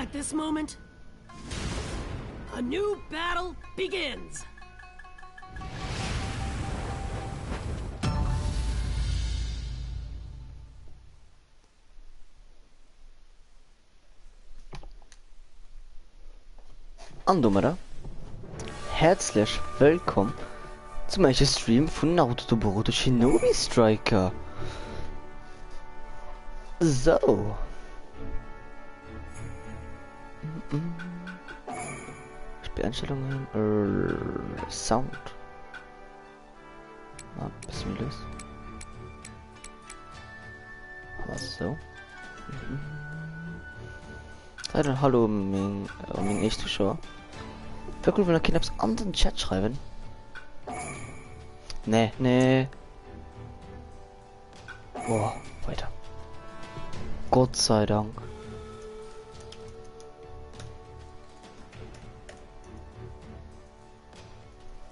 At this moment, a new battle begins. Andromeda, herzlich willkommen zu meinem Stream von Naruto Boruto Shinobi Striker. So. Spieleinstellungen, Sound. Mal ein bisschen los. Aber so. Dann hallo, mein echter Show. Wirklich, wenn ihr Kinder an den Chat schreiben. Nee. Oh, weiter. Gott sei Dank.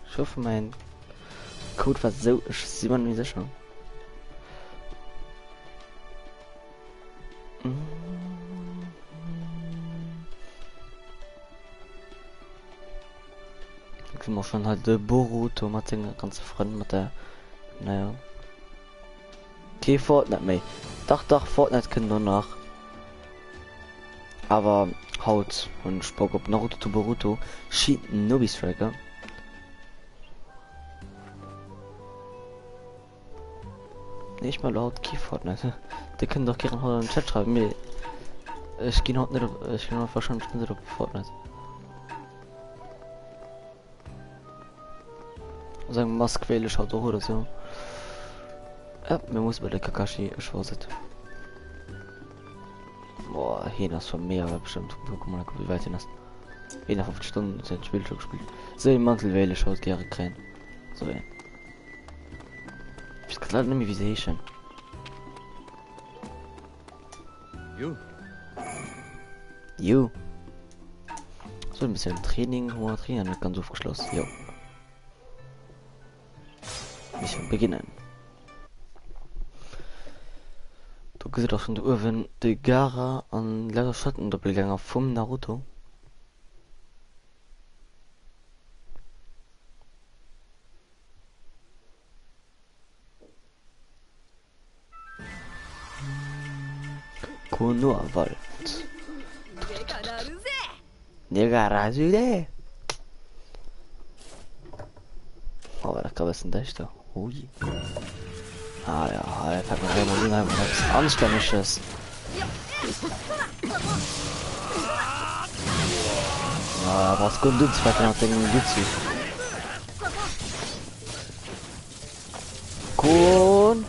Ich hoffe, mein Code war so, ich sehe man nicht sicher. Ich bin auch schon halt der Boruto mit den ganzen Freunden mit der, naja. Okay, Fortnite mehr. Doch, Fortnite können nur nach. Aber Haut und Spock ob Naruto to Boruto Shinobi Striker. Nicht mal laut Key Fortnite. Die können doch gerne heute im Chat schreiben. Mir, ich gehe heute nicht, ich gehe noch wahrscheinlich nicht auf Fortnite. Sagen Masquele schaut doch oder so. Ja, mir muss bei der Kakashi erschwasset. Boah, Hinas von mir aber bestimmt. Guck mal, wie weit hin ist. 51 Stunden sind Spiel schon gespielt. So im Mantelwähle schaut gerne kein. So ja. Ich kann nicht mehr wie sie schon. Jo. So ein bisschen Training, hoher Trainer, nicht ganz aufgeschlossen. Jo. Ich beginnen. Du siehst auch schon, wenn die Gara an leider Schattendoppelgänger vom Naruto. Konoha-Wald. Negarazude. Oh, da gab es ein Dächter. Ui. Ah ja, halt, hat mir einmal was Anständiges. Ja, was gut du zwei nach dem Jutsu. Kun.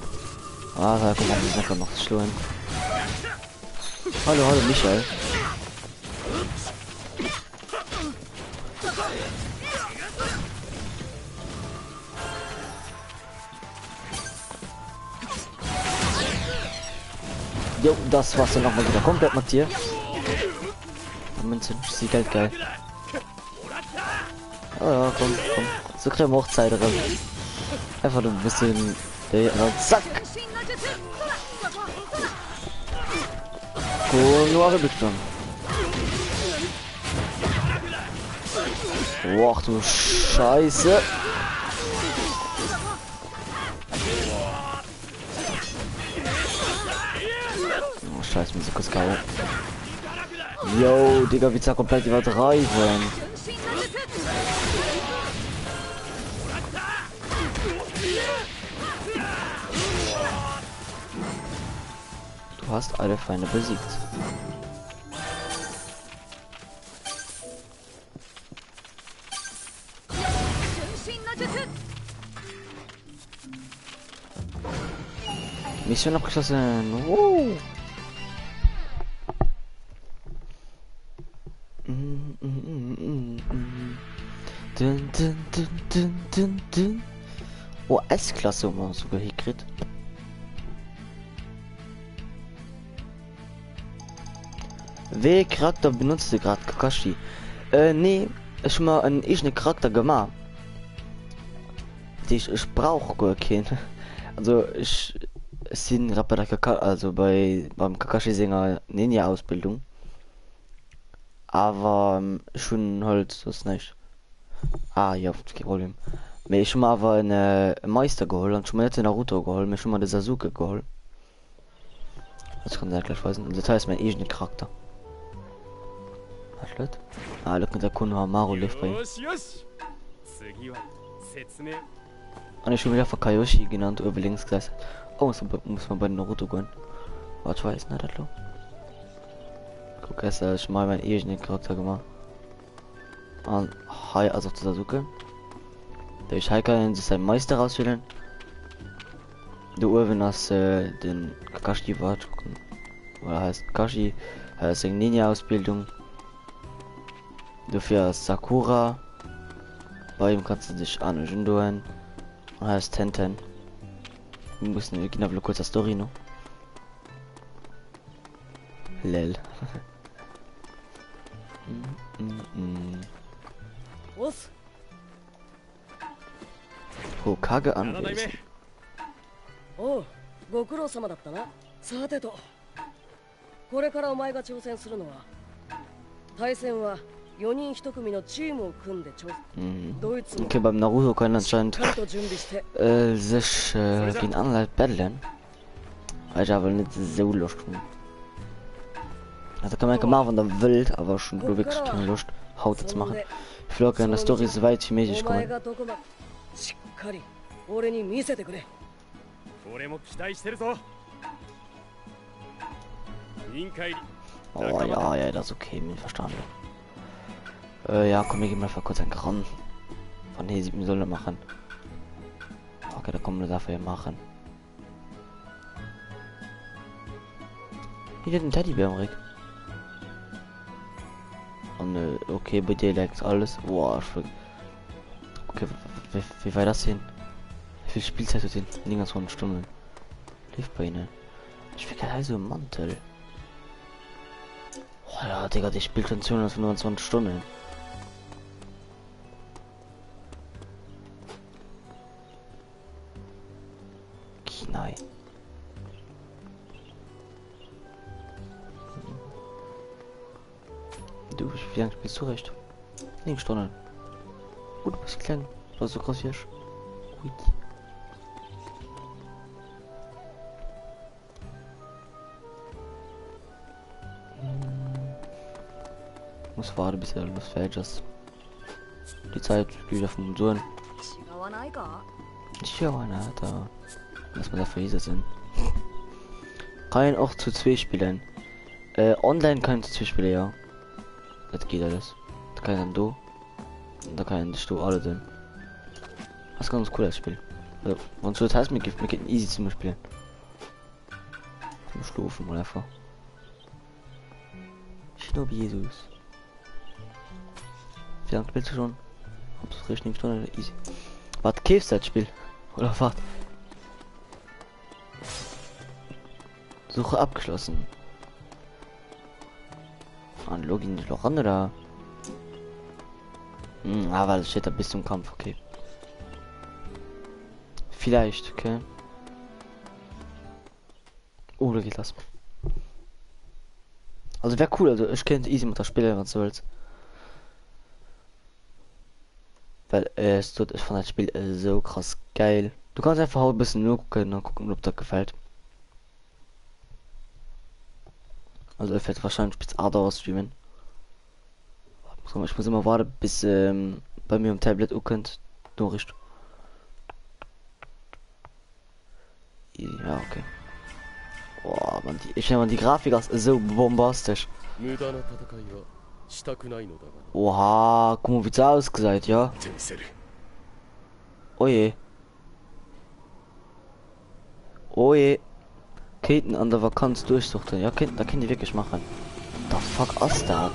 Ah, da kommt man einfach noch schlagen. Hallo Michael. Jo, das war's dann noch mal wieder komplett mit dir. Münzen, sie Geld geil. Oh ja, komm. So kriegen wir auch Zeit drin. Einfach nur ein bisschen. Zack! Konoha bestimmt. Boah, du Scheiße. Oh, Scheiße, Musik ist geil. Yo, Digga, wie komplett übertreiben. Du hast alle Feinde besiegt. Mission abgeschlossen. Wow. Oh, S-Klasse war sogar hier gekriegt. Welcher Charakter benutzt du gerade, Kakashi? Nee, ich mal einen eigenen Charakter gemacht. Ich brauche gar keinen. Also ich sind Rapper der Kakashi, also beim Kakashi Sänger Ninja Ausbildung. aber schon halt das nicht. Ah ja, kein Problem. Mir ich schon mal aber eine Meister geholt und schon mal nicht den Naruto geholt, mir schon mal den Sasuke geholt. Das kann ich gleich weisen. Das heißt mein eigenen Charakter. Was ist? Ah, look, der Konohamaru lebt bei ihm. よしよし次は説明 Und ich schon wieder von Kaioshi genannt, über links gesagt. Oh, muss man bei Naruto gehen. Was weiß nicht, das lo. Guck, jetzt habe ich mal meinen eigenen Charakter gemacht. Und hi, also zu Sasuke. Der ich kann sich seinen Meister auswählen. Du oben hast den Kakashi Wart. Oder heißt Kakashi, seine Ninja-Ausbildung. Dafür hast Sakura. Bei ihm kannst du dich an Jindoen. Und heißt Tenten. Wir müssen gehen auf kurz Story noch. Lel. オス Hokage 7代 anwesend. 目おうご苦労様だったな。さてとこれからお前が挑戦するのは対戦は4人1組のチームを組んで挑戦。ドイツも Okay, beim Naruto können しっ anscheinend かりと準備して sich gegen andere battlen. Weil ich aber nicht so Lust habe. Also kann man gemacht von der Welt, aber schon wirklich keine Lust, Haut zu そん machen. で Ich will auch gerne Story so weit wie möglich お前 kommen. がどこまでしっかり俺に見せてくれ。俺も期待してるぞ委員会 Oh ja, ja, das ist okay, mir verstanden. Ja, komm, wir gehen mal kurz ein Kran. Von hier 7 soll er machen. Okay, da kommen wir dafür machen. Hier den Teddybär am Rick. Und okay, bei dir leckt alles. Boah, okay, wie war das hin? Wie viel Spielzeit hat den? Nicht so eine Stunde. Lief bei ihnen. Ich will kein so einen Mantel. Oh ja, Digga, die spielt schon 225 Stunden. Kinai. Du, wie lange spielst du recht? 9 Stunden. Gut, du bist klein. Du hast so krass hier. Gut. Muss warten, bis er losfällt ist. Die Zeit wieder vom Sohn. 違わないか Ja, Alter. Lass mal dafür hier sind. Kann auch zu 2 spielen. Online kann zu 2 spielen, ja. Das geht alles. Da kann dann du. Und da kann ich du alle denn. Das ist ganz cool das Spiel. Also, und so das heißt mir geht easy zum Spielen. Zum Schlafen oder einfach. Schnupp Jesus. Wie lange spielst du schon? Hab's richtig Stunde easy. Was käfst das Spiel? Oder was? Suche abgeschlossen. An Login noch ran oder? Aber das steht da bis zum Kampf, okay. Vielleicht, okay. Oh, da geht das. Also wäre cool, also ich könnte easy mit der Spiele, was soll's. Weil es tut, ich fand das Spiel so krass geil. Du kannst einfach ein bisschen nur gucken und gucken, ob das gefällt. Also er fällt wahrscheinlich spitz Ader streamen. Ich muss immer warten, bis bei mir im Tablet auch könnt. Durch. Ja, okay. Boah, man, ich finde die Grafik ist so bombastisch. 無駄な戦いはしたくないのだが Oha, guck mal, wie es ausgesagt, ja. 見せる Oh je. Oh je. Keten an der Vakanz durchsuchten. Ja, da können die wirklich machen. The fuck ist das?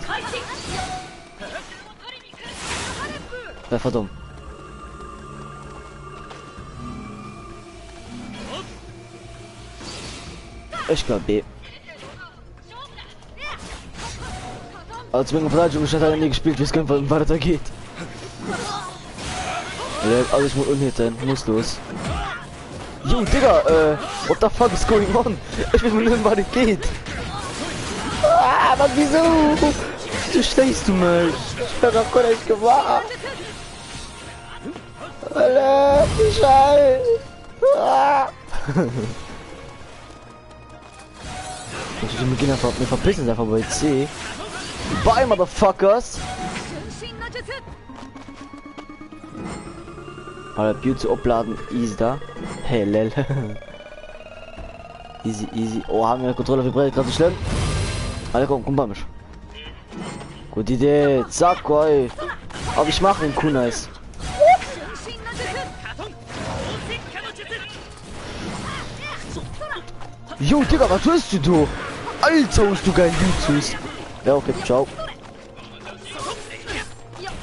Ja, verdammt. Ich glaube B. Als wegen Verteidigung hat er nie gespielt, wie es weiter geht. Ja, alles muss unhitten, muss los. Jo, Digga, what the fuck is going on? Ich will nur wissen, was das geht. Ah, was, wieso? Wieso schlägst du mich? Ich hab doch gar nicht gemacht. Alter, Scheiße. Wir verpissen uns einfach bei C. Bye, Motherfuckers! Alter, Beauty opladen, easy da. Hey, lel. Easy, easy. Oh, haben wir Kontrolle vibriert, gerade so schlimm. Alter, komm bei mich. Gute Idee, zack, oi. Aber ich mache den Kunais. Jo, Digga, was tust du? Alter, hast du geil Jutsus. Ja, okay, ciao.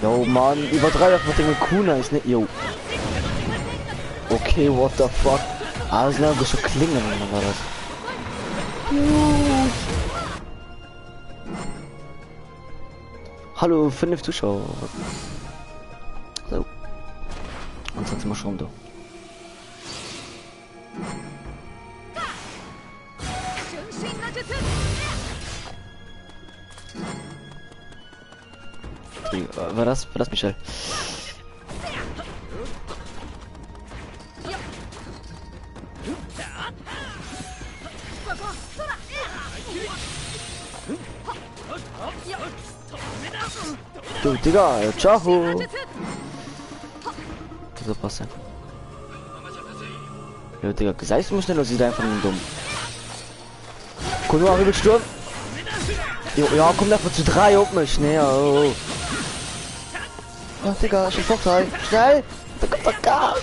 Jo, Mann, übertreibe einfach den Kunais, ne? Jo. Okay, what the fuck? Ah, das sind einfach so Klingen, Mann, war das. Hallo, 5 Zuschauer. So. Und jetzt mal schon da. War das Michel? Du, Digga, ciao. So passt ja. Ja, Digga, sei du schnell, oder sie einfach nur dumm. Komm nur über Sturm. Ja, komm einfach zu 3 auf mich, ne? Oh. Oh, Digga, schon Vorteil. Schnell! Da kommt doch Gas!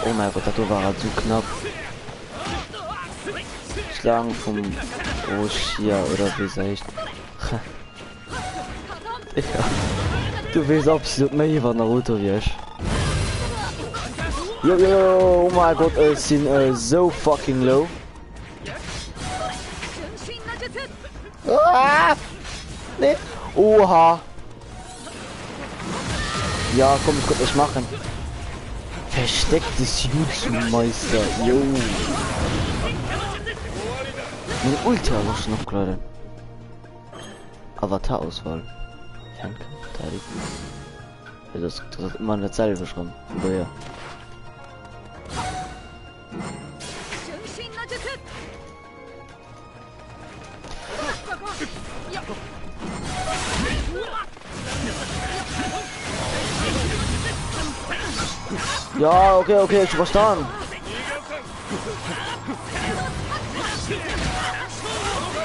Oh mein Gott, das war halt so knapp. Schlagen vom Oshia oder wie sag ich? Ja. Du willst absolut mehr hier von Naruto wie ich. Jo, oh mein Gott, es sind so fucking low. Ah! Nee. Oha. Ja, komm, ich konnte nicht machen. Verstecktes Jutsu-Meister. Jo. Mein Ultra muss noch gerade. Avatar-Auswahl. Fernkampf. Das hat immer eine Zeile beschrieben. Aber ja. Ja, okay, ich verstanden.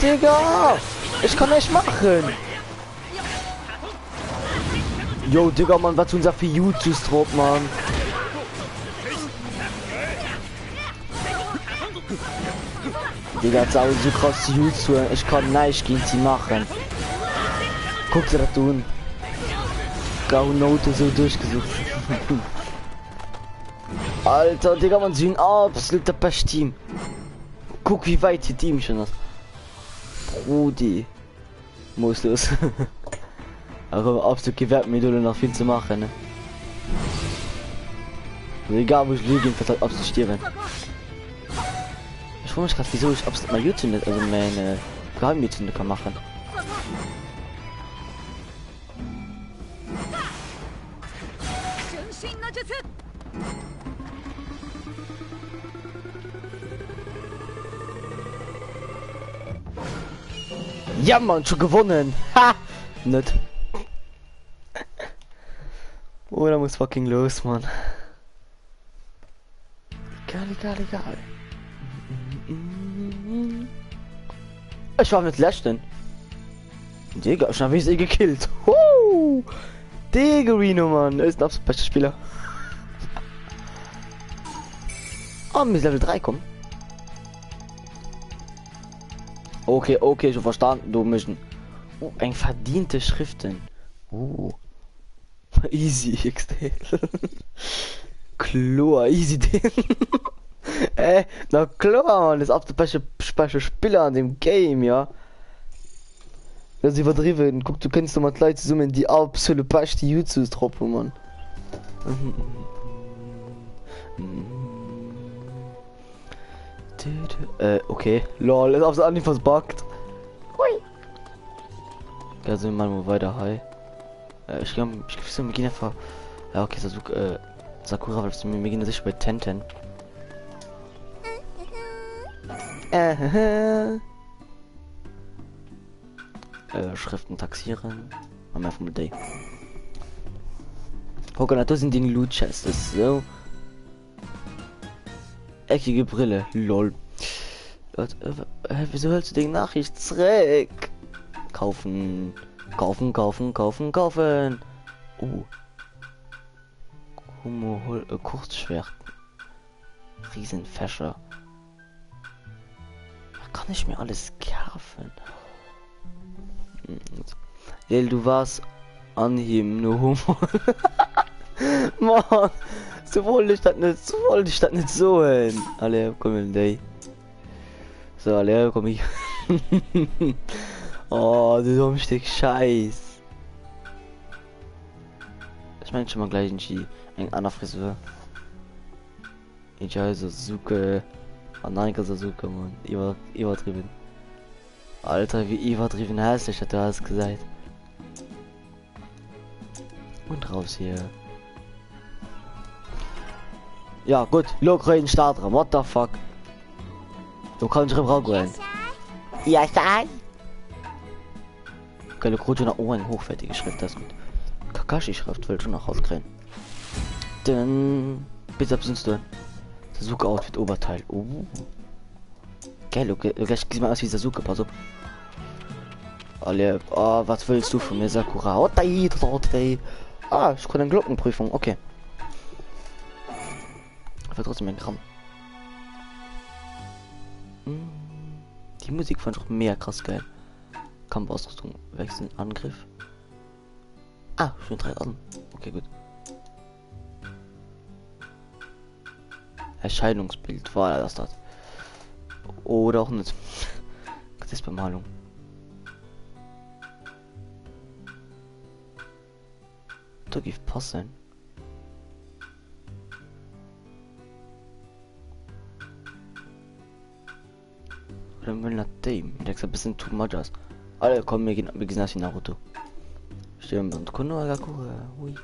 Digga, ich kann nicht machen. Yo, Digga, Mann, was unser für Jutsus drauf, Mann. Digga, das ist so krass Jutsu. Ich kann nicht gegen sie machen. Guck dir das tun. Gaunote so durchgesucht. Alter, Digga, man sieht ein absoluter Pech-Team. Guck, wie weit die Team schon ist. Brudi. Muss los. Aber absolut gewährt mir noch viel zu machen, ne? Egal, wo ich lüge, wird absolut sterben. Ich frage mich gerade, wieso ich absolut mal YouTube nicht, also meine Geheimnitzünde kann machen. Ja, Mann, schon gewonnen. Ha! Nicht. Oh, da muss fucking los, Mann. Egal. Ich war mit Letzten. Digga, schon wie sie gekillt. Digga, Reno, Mann. Ist ein absolut bester Spieler. Oh, mit Level 3 kommen. Okay, schon verstanden, du mischen. Ein verdiente Schriften. Easy XD. Klar, easy den. Na klar, man, das ist absolut beste Spieler an dem Game, ja. Das ist übertrieben. Guck, du kennst doch mal Leute zusammen, die absolut beste Jutsus troppen, Mann. Okay. Lol, ist aufs Anhieb was buggt. Hui. Ja, sind wir mal weiter, hi. Ich glaube, so wir gehen einfach. Ja, okay, Sakura, weil wir gehen sicher bei Tenten. Schriften taxieren. Haben wir vom Day. Guck mal, da sind die Loot Chests, das ist so. Eckige Brille, lol. Wieso hältst du die Nachricht zurück? Kaufen. Oh. Kurzschwert. Riesenfäscher. Kann ich mir alles kaufen? Lel, du warst an ihm nur Humor. Mann, so wollte ich das nicht so hin. Alle, komm in day. So, alle, komm ich. Oh, du dummes Stück Scheiß. Ich meine schon mal gleich ein anderer Frisur. Ich heiße Sasuke. Anaika Sasuke, Mann. Übertrieben. Alter, wie übertrieben hässlich hat du hast gesagt. Und raus hier. Ja, gut. Look rein, Startraum. What the fuck? Du kannst rein. Ja, sei. Okay, look, rot nach oben hochwertige Schrift, das ist gut. Kakashi-Schrift will schon nach Hause kriegen. Dann. Bitte absindst du. Sasuke Outfit Oberteil. Geil, okay, gleich sieht mal aus wie Sasuke, pass auf. Alle, was willst du von mir, Sakura? Oh, da, ich kann eine Glockenprüfung, okay. Aber trotzdem ein Gramm. Die Musik fand ich auch mehr krass geil. Kampfausrüstung wechseln, Angriff. Schon 3000. Okay, gut. Erscheinungsbild war das dort. Oder auch nicht. Das ist Bemalung. Da gibt passen. Oder will nach dem. Der ist ein bisschen too much aus. Alle kommen, wir gehen nach Naruto. Stimmt, und Konohagakure. Ui.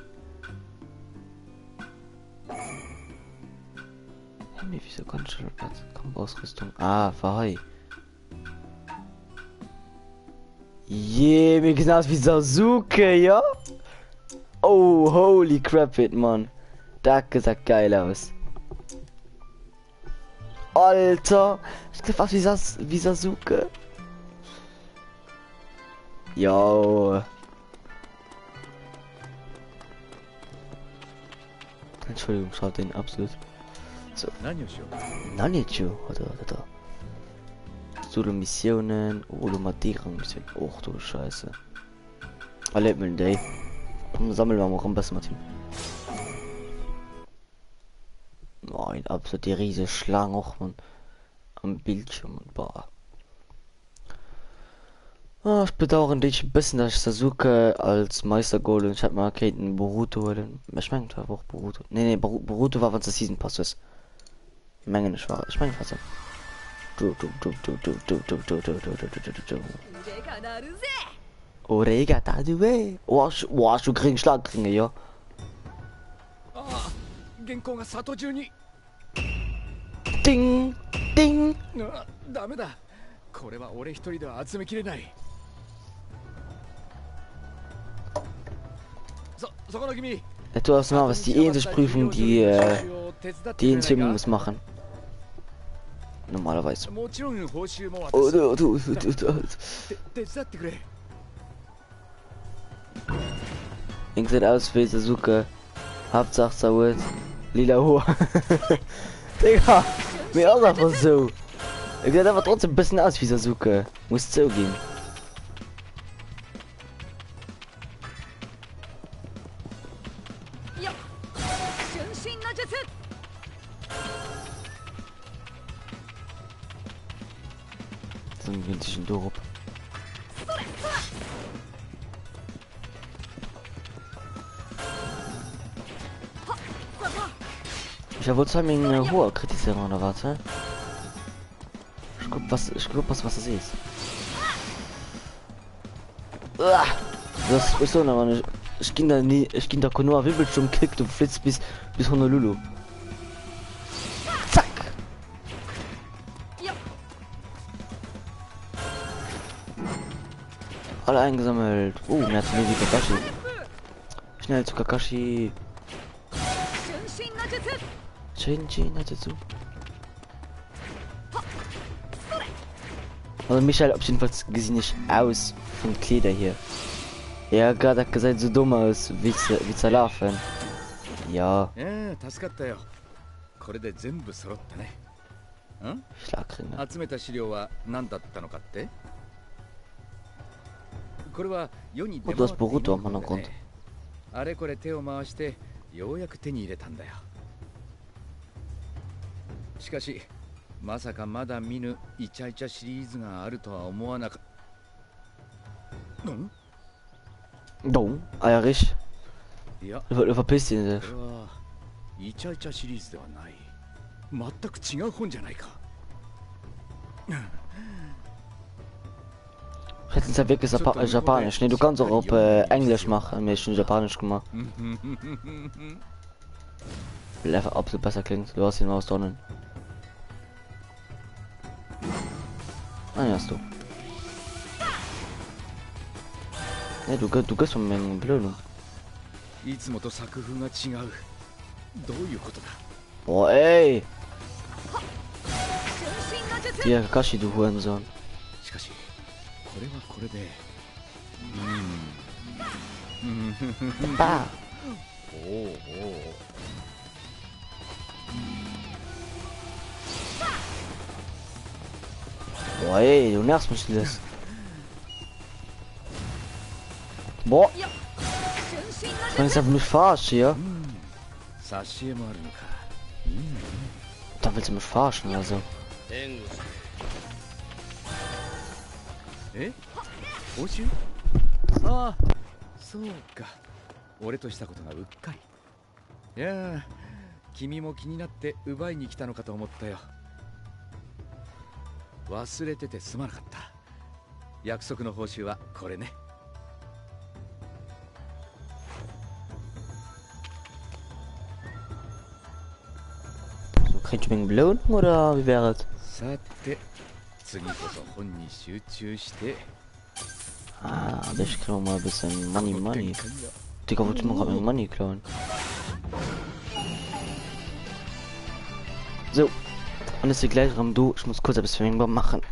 Wieso kann schon Kampfausrüstung? Verhei. Mir geht aus wie Sasuke, ja? Oh, holy crap it, Mann. Da gesagt geil aus. Alter, ich glaube fast wie Sasuke. Jo. Entschuldigung, schaut den absolut. So. Nannichu, oder. Solo Missionen, Olomadierung, och du Scheiße. Alle mit Day. Sammeln wir mal am besten Martin. Oh, ein absolut die riesige Schlange auch man am Bildschirm und boah. Ich bedauere dich ein bisschen, dass ich Sasuke als Meister Gold und ich hab mal Katen Boruto holen. Ich meine, war auch Boruto. Nee, Boruto war, wenn es der Season Pass ist. Menge nicht wahr. Ich meine fast. Orega da du weh. Oh, du kriegst Schlagringe, ja. Ding, ding. ダメだ。これは俺一人では集めきれない。そこの君。Du hast mal was die Ähnlichprüfung, die in Swimming muss machen. Normalerweise. Oh, du. Ich sieht aus wie Sasuke. Hauptsache Sauer. Lila Hohe. Digga, mir auch einfach so. Ich sieht aber trotzdem ein bisschen aus wie Sasuke. Muss zugeben. So ein winzigen Dorf. Ich habe wohl 2 Minuten hoher kritisieren oder warte. was, ich glaube, was das ist. Uah, das ist so, aber ich ging da nie, ich ging da nur Wirbelsturm kickt und flitzt bis Honolulu. Zack! Alle eingesammelt. Oh, mir hat mir die Kakashi. Schnell zu Kakashi. Shinji dazu. Also Michael auf jeden Fall gesehen nicht aus von Kleider hier. Ja, gerade hat gesagt, so dumm aus, wie zu laufen. Ja. 助かったよ。これで全部揃ったね。Schlagringe. 集めた資料は何だったのかって？これは世に出回っていないものでね。あれこれ手を回してようやく手に入れたんだよ。しかしまさかまだ見ぬイチャイチャシリーズがあるとは思わなかった。Dumm, Eierich. いや、 Verpiss dich. これはイチャイチャシリーズではない。全く違う本じゃないか。Hätten es ja wirklich Japanisch. Nee, du kannst auch auf Englisch machen. Mir ist schon Japanisch gemacht. Will einfach, ob es besser klingt. Du hast ihn aus Donnen. Ah, ja, hast du. Nee, du gehst von meinen Blöden. いつもと作風が違う。どういうことだ。 Boah, ey! Ja, Kakashi, du Hurensohn. しかしこれはこれで。Bah! おおおお。 Boah, ey, du nervst mich das. Boah! Ich meine, ich hab mich verarscht hier. 挿絵もあるのか。 Da willst du mich verarschen oder so. え？報酬？ああ、そうか。俺としたことがうっかり。いやー、君も気になって奪いに来たのかと思ったよ。忘れててすまなかった。約束の報酬はこれね。 Kriegst du mich belohnt oder wie wäre es? さて、次こそ本に集中して。 Ah, ich klau mal ein bisschen Money. Digga, wolltest du mal gerade mein Money klauen? So, und jetzt gleich rum, du, ich muss kurz etwas für mich machen.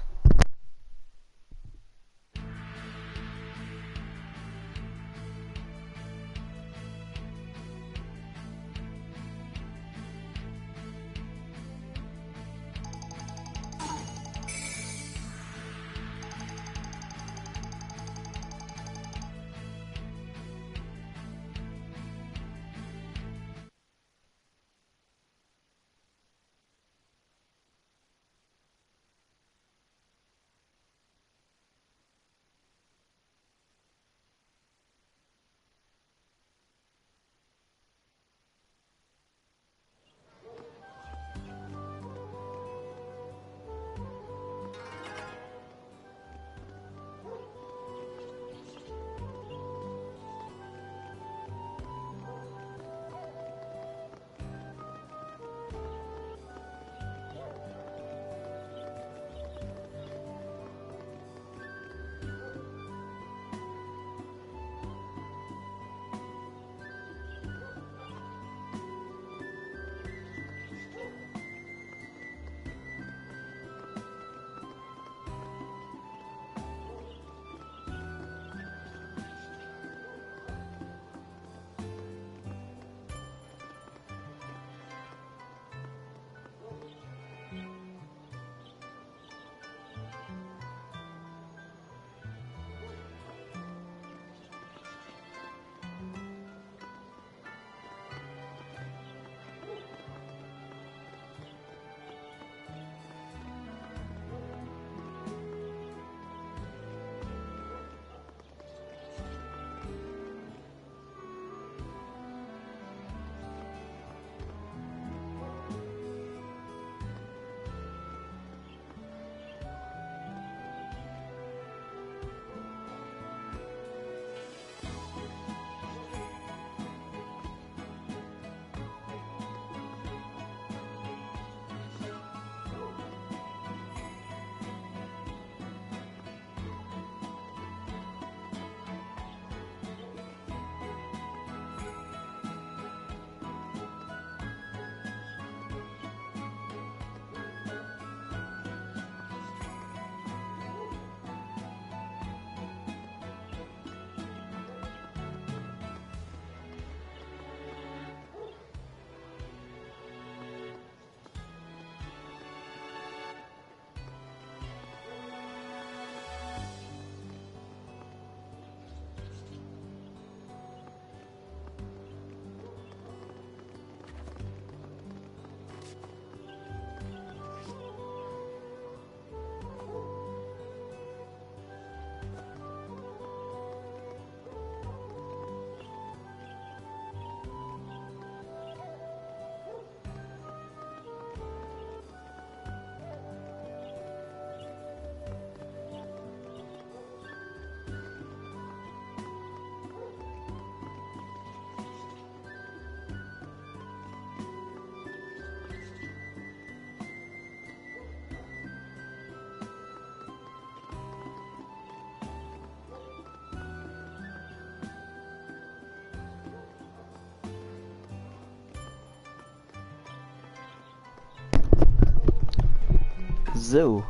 So.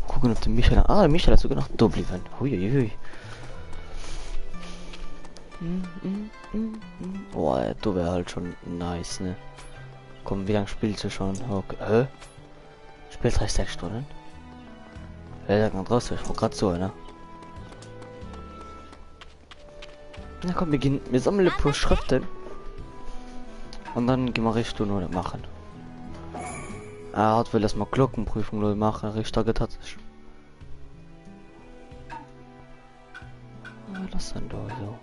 Gucken, ob der Michael... Ah, der Michael hat sogar noch Doppelven. Huiuiui. Oh, du wäre halt schon nice, ne? Komm, wie lange spielst du schon? Okay. Spielt 6 Stunden? Ja, da kann draußen, ich war gerade so, ne? Na komm, wir sammeln pro Schriften. Und dann gehen wir Richtung oder machen. Er hat will erstmal Glockenprüfung neu machen, Richter hat sich. Was denn da so?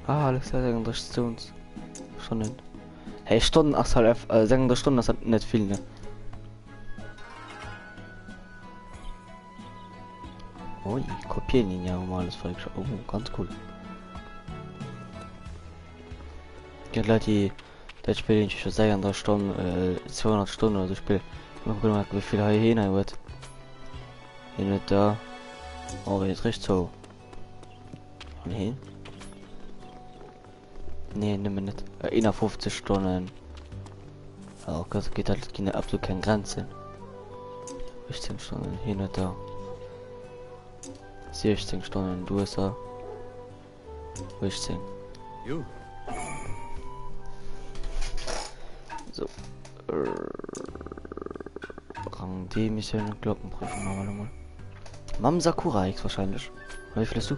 Alles 36 Stunden. Hey, Stunden 36 Stunden, das hat nicht viel, ne? Ui, kopieren ihn ja mal alles falsch. Oh, ganz cool. Ja, Leute, die das Spiel ich schon 36 Stunden, 200 Stunden oder so spiel. Mal gucken, wie viel hier hin wird. Hier nicht da. Oh, jetzt recht so. Und hin. Nee, nimm mir nicht. 51 Stunden. Oh Gott, geht halt keine absolut keine Grenze. 16 Stunden hin und da. 16 Stunden in USA. 16. Jo. So. Rang D Mission Glockenprüfung machen wir nochmal. Mam Sakura X wahrscheinlich. Wie viel hast du?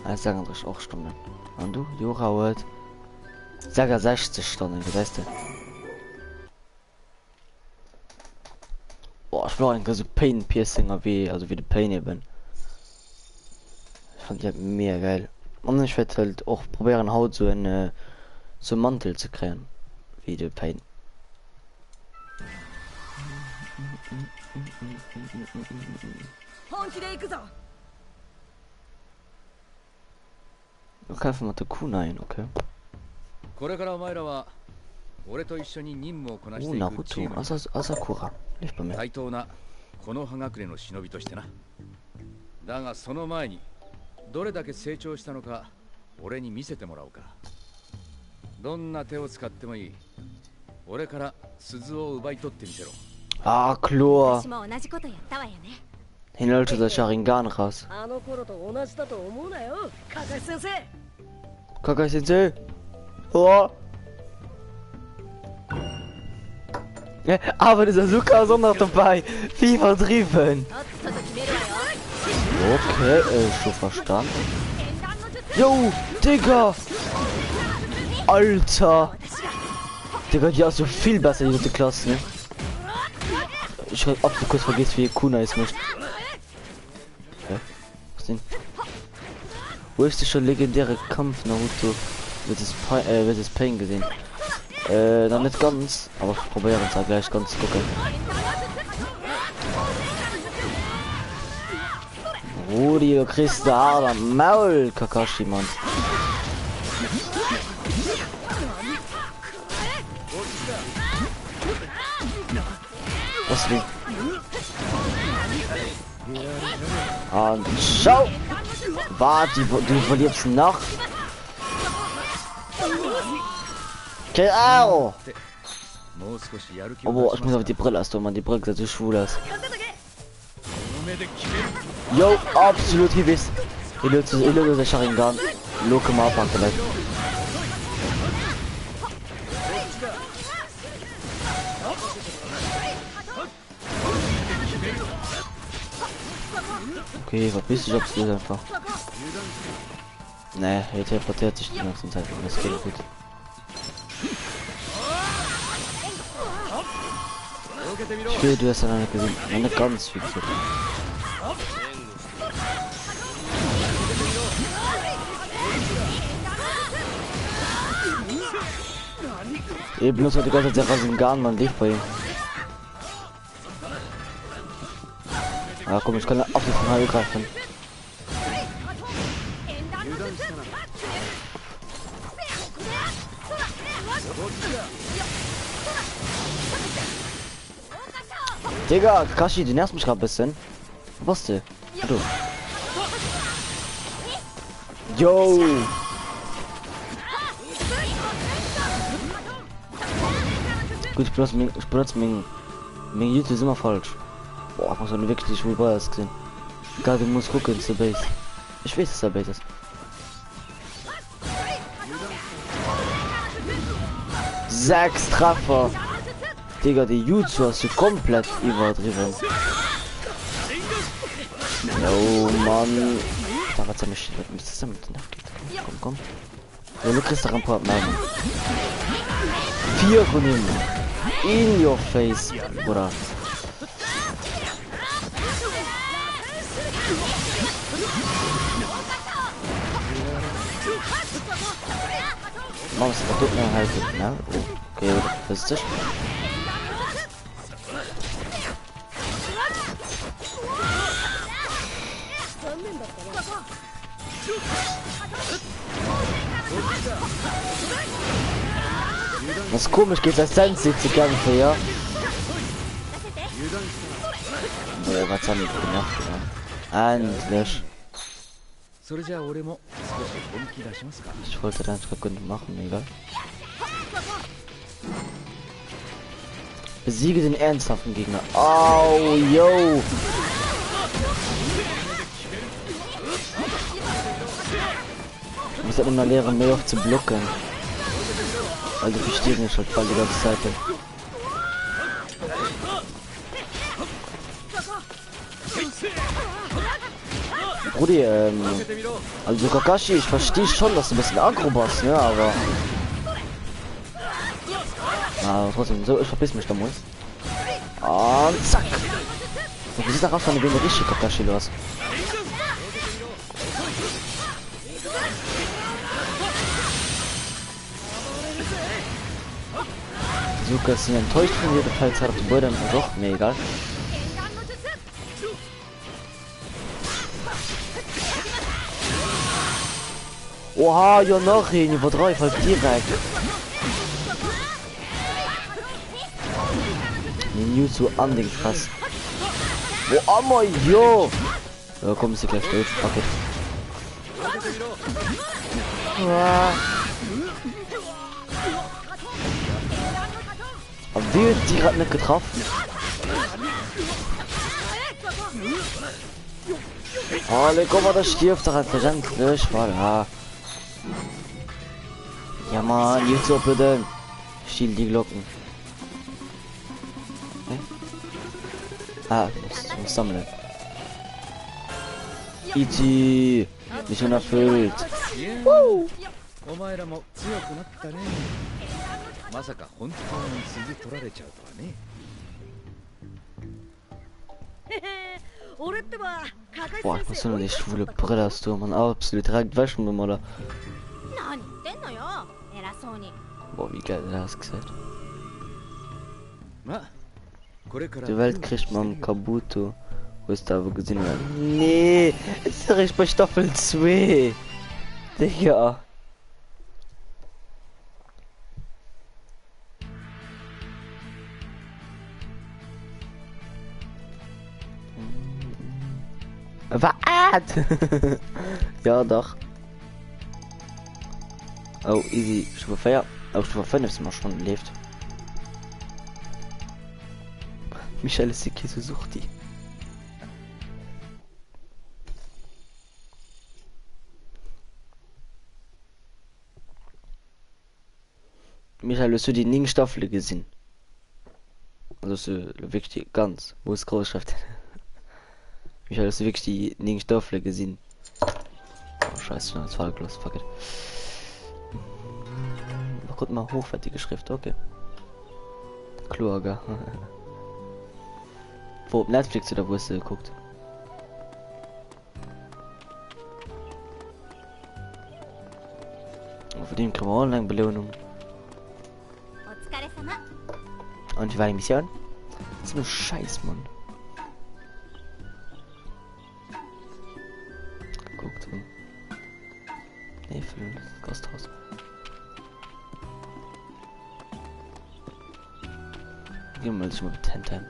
Ah, sagen wir auch Stunden. Und du? Jura wird. Sag 60 Stunden, wie heißt der? Boah, ich war ein so Pain Piercinger wie, also wie der Pain eben. Ich fand ja mega geil. Und ich werde halt auch probieren, Haut so einen so Mantel zu kriegen. Wie der Pain. Okay, einfach mal der Kuh nein, okay. これからお前らは俺と一緒に任務をこなし Oh, ていく Naruto, チーム Asakura. Nicht bei mir. 対等なこの葉隠れの忍びとしてな。だがその前にどれだけ成長したのか俺に見せてもらおうか。どんな手を使ってもいい。俺から鈴を奪い取ってみせろ。 Ah, klar. 私も同じことやったわよね。 Hinhalte der Sharingan raus. あの頃と同じだと思うなよ、カカシ先生。 Kakai Sensei. Oh. Ja, aber dieser Suka ist auch noch dabei. Wie vertrieben. とっとと決めるわよ。 Okay, schon verstanden. Jo, Digga. Alter. Digga, die hast du viel besser, die dritte Klasse, ne? Ich hab absolut kurz vergessen, wie Kuna ist nicht. Okay. Was denn? Wo ist der schon legendäre Kampf Naruto? Wird das Pain gesehen? Dann nicht ganz, aber ich probiere uns halt gleich ganz gucken. Rudi, du kriegst da hart am Maul, Kakashi, Mann. Was will? Und schau! Warte, du verlierst noch. Genau! もう少しやる気を Oh, 出 ich し muss ま auf す die Brille erst man die Brille sieht so schwul aus. この目で決める Yo, absolut gewiss. Ich löse den Sharingan. Loke mal abhaken vielleicht. Okay, verpiss dich, ob's du einfach. Nee, er teleportiert sich die ganze Zeit. Das geht gut. Ich will, du hast dann eine gesehen. Eine ganz fixiert. Eben bloß die ganze Zeit Rasengan, man lief bei ihm. Ah komm, ich kann auf die von Heil greifen. Digga, Kakashi, du nervst mich gerade ein bisschen. Was du? Du. Yo! Gut, ich benutze mein YouTube ist immer falsch. Boah, ich muss doch wirklich die Schulball gesehen. Egal, du musst gucken, ist der Base. Ich weiß, dass der Base ist. Sechs Treffer. Digga, die YouTube hast du komplett übertrieben. Oh Mann. Da was mich mit zusammen geht. Komm. Ja, du kriegst doch ein paar Mal. 4 von ihm. In your face, oder? Machst du doch halt, ne? Okay, das ist das. Was komisch geht, als Sensei zu kämpfen, ja? Was haben wir gemacht, ja? Endlich. Ich wollte dann Sekunden machen, egal. Besiege den ernsthaften Gegner. Oh, yo! Ich muss halt immer lernen, mehr auf zu blocken. Also ich stehe nicht halt bald die ganze Zeit. Brudi, also Kakashi, ich verstehe schon, dass du ein bisschen aggro bist, ne, aber... Ah, trotzdem, so, ich verpiss mich da muss. Und zack! Und wie sieht darauf von wem richtig Kakashi los? Suka ist enttäuscht von dir, falls hat die Beute doch, mir egal. Oha, ja noch hin, über 3 halt direkt. New zu an den krass. Oh, Amor, jo! Ja, komm, ist gleich durch, fuck it. Aber wie die gerade nicht getroffen? Oh, guck mal, das stirbt doch einfach ganz nicht, ja. Ja, Mann, jetzt so bitte. Schiel die Glocken. Okay. Ah, muss sammeln. Ichi, Mission erfüllt. Woo! お前らも強くなったね。まさか本当に次取られちゃうとはね。Boah, ich muss nur die schwule Brille hast du, man absolut direkt waschen, oder? Boah, wie geil das gesagt. Die Welt kriegt man Kabuto. Wo ist da wo gesehen werden? Nee, ist ja bei Staffel 2. Digga. Was? Ja, doch. Oh, easy. Stufe 4. Oh, Stufe 5 ist immer schon lebt. Michael ist die Käse, sucht die. Michael, hast du die Ning Staffel gesehen? Also so wirklich ganz, wo es Großschrift. Michael, hast du wirklich die Ning Staffel gesehen? Oh, scheiße, das war los, fuck it. Guck mal, hochwertige Schrift, okay. Kloager. Wo Netflix oder wo es guckt. Für den kriegen wir online Belohnung. Und wie war die Mission? Das ist nur Scheiß, Mann. Guckt. Nee, für das Gasthaus. Gehen wir mal sich mal mit Tenten.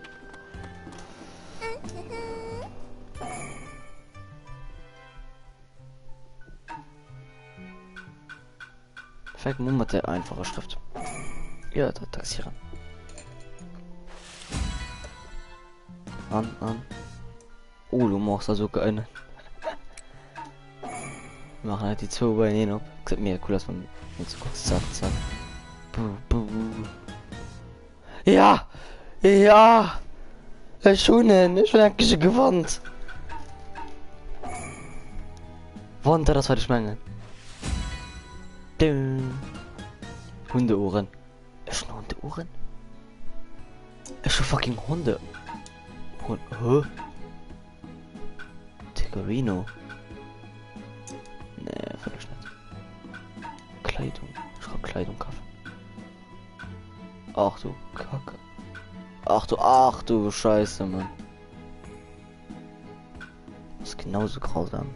Perfekt, Moment der einfache Schrift. Ja, da taxieren. An. Oh, du machst also eine. Wir machen halt die 2 bei ihnen ab. Sieht mir cool, dass man mit so kurz zack. Buh. Ja! Ja! Schon eigentlich gewandt. Wand, das war die Schmenge. Hundeohren. Ist schon Hundeohren? Ist schon fucking Hunde. Hä? Tiggerino. Nee, völlig nicht. Kleidung. Ich hab Kleidung kaufen. Ach du Kacke. Ach du Scheiße, Mann. Das ist genauso grausam.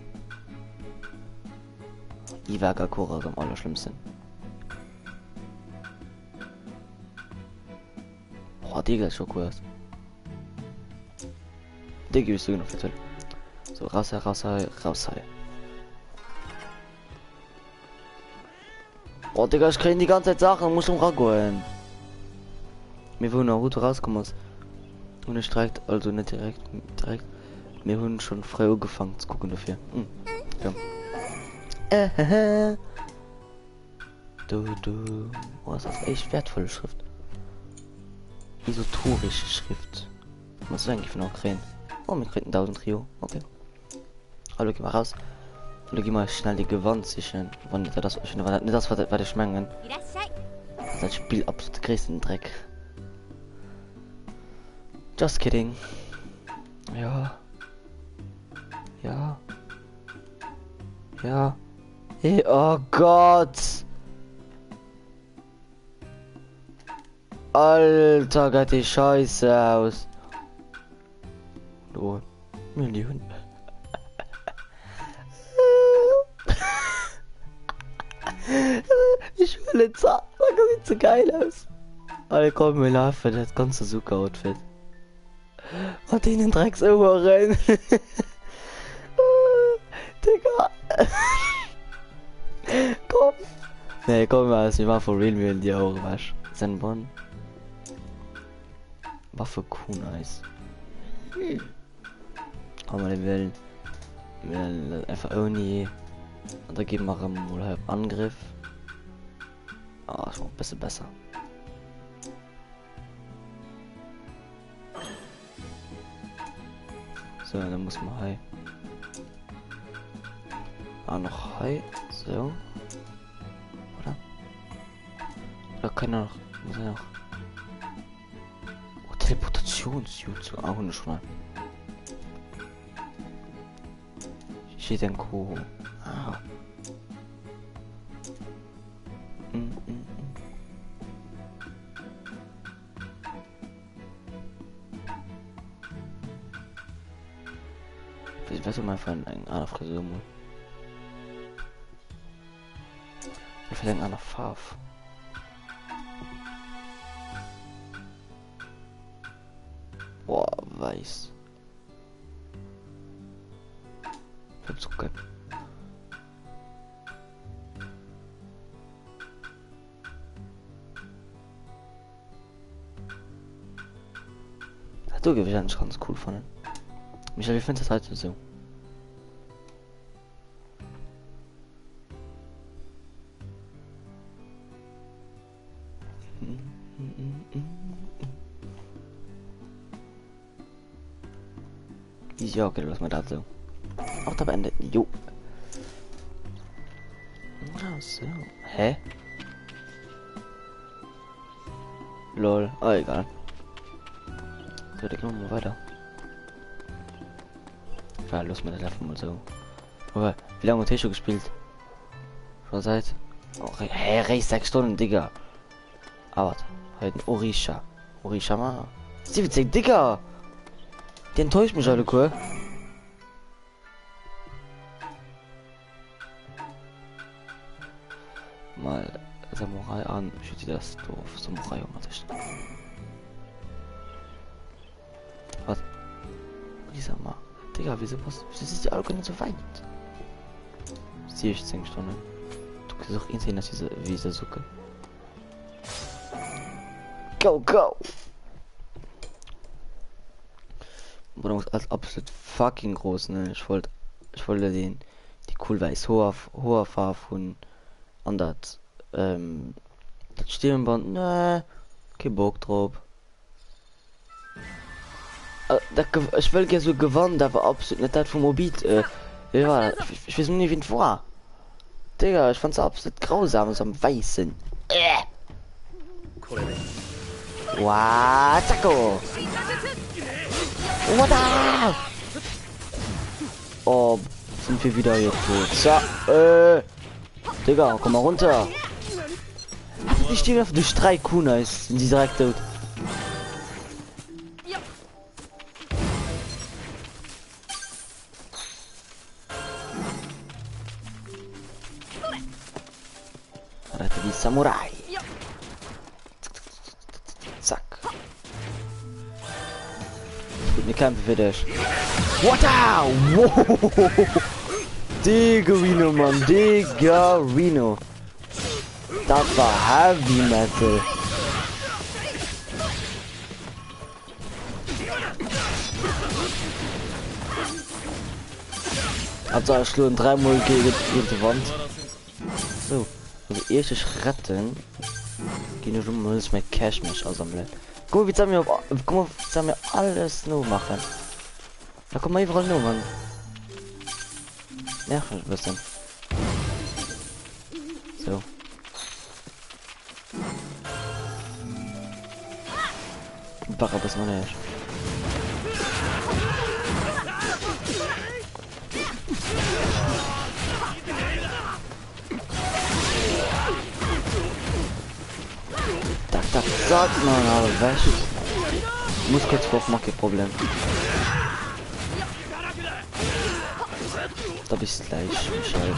Iwagakura ist am allerschlimmsten. Boah, Digga, ist schon cool. Digga, bist du noch verteilt. So, raus. Boah, Digga, ich krieg die ganze Zeit Sachen, muss umgehen. Wir wollen auch gut rauskommen. Und es streikt, also nicht direkt. Wir haben schon frei angefangen zu gucken dafür. Ja. Du. Oh, das ist echt wertvolle Schrift. Isotorische Schrift. Was ist eigentlich noch kriegen? Oh, wir kriegen 1000 Trio. Okay. Hallo, geh mal raus. Und geh mal schnell die Gewand sichern. Wann nicht das was ich mengen. いらっしゃい。 Das Spiel absolut größten Dreck. Just kidding. Ja. Hey, oh Gott. Alter, geht die Scheiße aus. Oh, Millionen. Ich will jetzt sagen, das sieht so geil aus. Alle kommen mir laufen, das ganze Zucker-Outfit. Und den Drecksohren. Digga. Komm. Nee, komm mal, wir machen for real, wir in die Augen wasch. Zenbon. Waffe Kuh-Nice. Aber wir will einfach Oni. Und da geben wir mal halb Angriff. Ah, ist auch ein bisschen besser. So, dann muss man High. Noch High. So. Oder? Oder kann er noch. Muss er noch. Oh, Teleportationsjutsu. Ah, Hunde schon mal. Steht ein Kuh. Ah. Ich weiß mal von einer Frisur. Ich verdenke einer Farbe. Boah, weiß. Verzucker. Du gewinnt ganz cool von. Michael, wie findest du das halt so? Ja, okay, lass mal dazu. Auch da beendet. Jo. Ach so. Hä? Lol. Oh, egal. So, dann gehen wir mal weiter. Ja, los mit der Laufen mal so. Aber wie lange hat ihr schon gespielt? Schon seit? Oh, hey, 6 Stunden, Digga. Aber halt ein Orisha. Orisha mal. 17, Digga! Die enttäuscht mich alle cool. Mal Samurai an. Ich hätte das Dorf Samurai umgesetzt. Was? Lisa mal. Digga, wieso ist die alle so weit? 16 Stunden. Du versuch ihn sehen, dass diese Suche. Go, go! Bruder muss als absolut fucking groß, ne? Ich wollte die cool weiß hoher Farbe von an das Stirnband, ne, kein Bock drauf. Ich will ja so gewonnen, aber absolut nicht das vom Mobit, ja, ich weiß nicht, wie es war. Digga, ich fand's absolut grausam, so am Weißen. Wow, Zacko! What? Oh, sind wir wieder hier tot. Digga, komm mal runter. Ich stehe auf durch 3 Kunais, sind die direkt tot. Rette die Samurai. Zack. Gut, wir kämpfen für dich. What? Wow! Digga Reno, Mann, Digga Reno. Das war Heavy Metal. Also er schlug 3-mal gegen die Wand. So, also erst retten. Gehen wir rum, muss mein Cash mich aussammeln. Guck mal, wie wir alles nur machen. Da kommt man überall nur, Mann. Ja, ein bisschen. So. Barra bis man nicht. Tak, sagt man aber weg. Ich muss kurz vormachen, kein Problem. Da bist du gleich, Michel.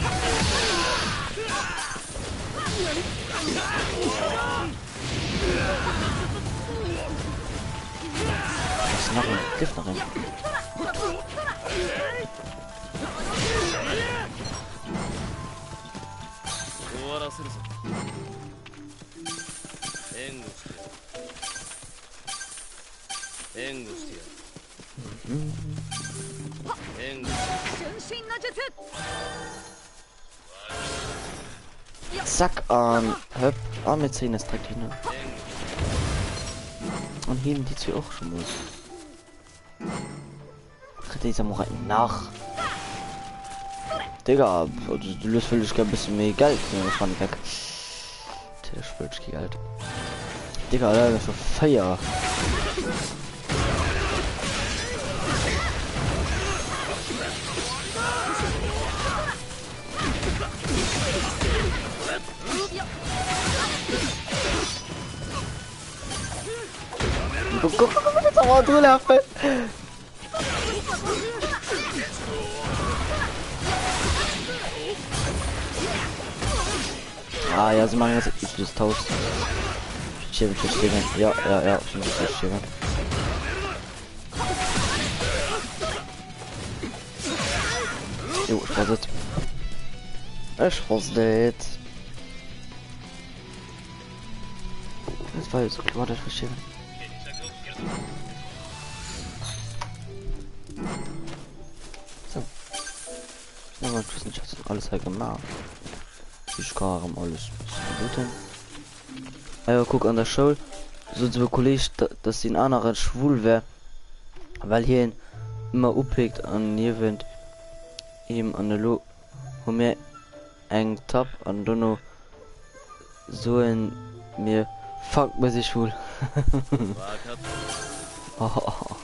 Was ist noch ein Gift nach ihm? Zack an, hüpp, mit 10 ist direkt hin. Und heben die zwei auch schon los. Kriegt die Samurai nach. Digga, du löst völlig ein bisschen mehr Geld. Ich fand weg. Der spielt Geld. Digga, Alter, für Feier. Guck, jetzt aber durchlaufen. Ah ja, sie machen jetzt das Tausch. Ja, ich muss das stehen. Jo, ich war's jetzt. Das war jetzt so klar, das verstehe. So. Nochmal Wissenschaft alles allgemein. Ich kann alles guten. Ja, guck an der Schule. So zwei Kollegen, dass die in anderen schwul wäre. Weil hier immer upegt an Nirwend. Ihm an der Lo. Wo mir eng Top an Donno. So in mir. Fuck bei sich schwul. Oh.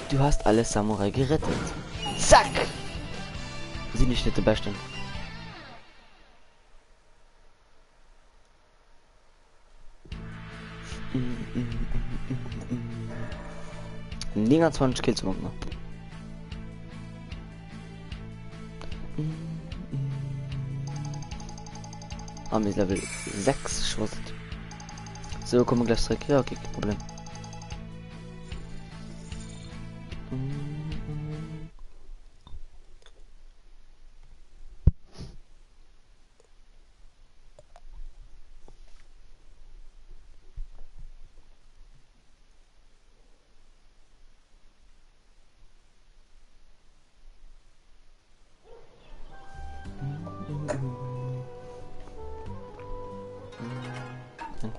Du hast alle Samurai gerettet. Zack! Sie nicht der Besten. Liga 20 Kills machen. Mit Level 6 Schuss. So, kommen wir gleich zurück. Ja, okay, kein Problem.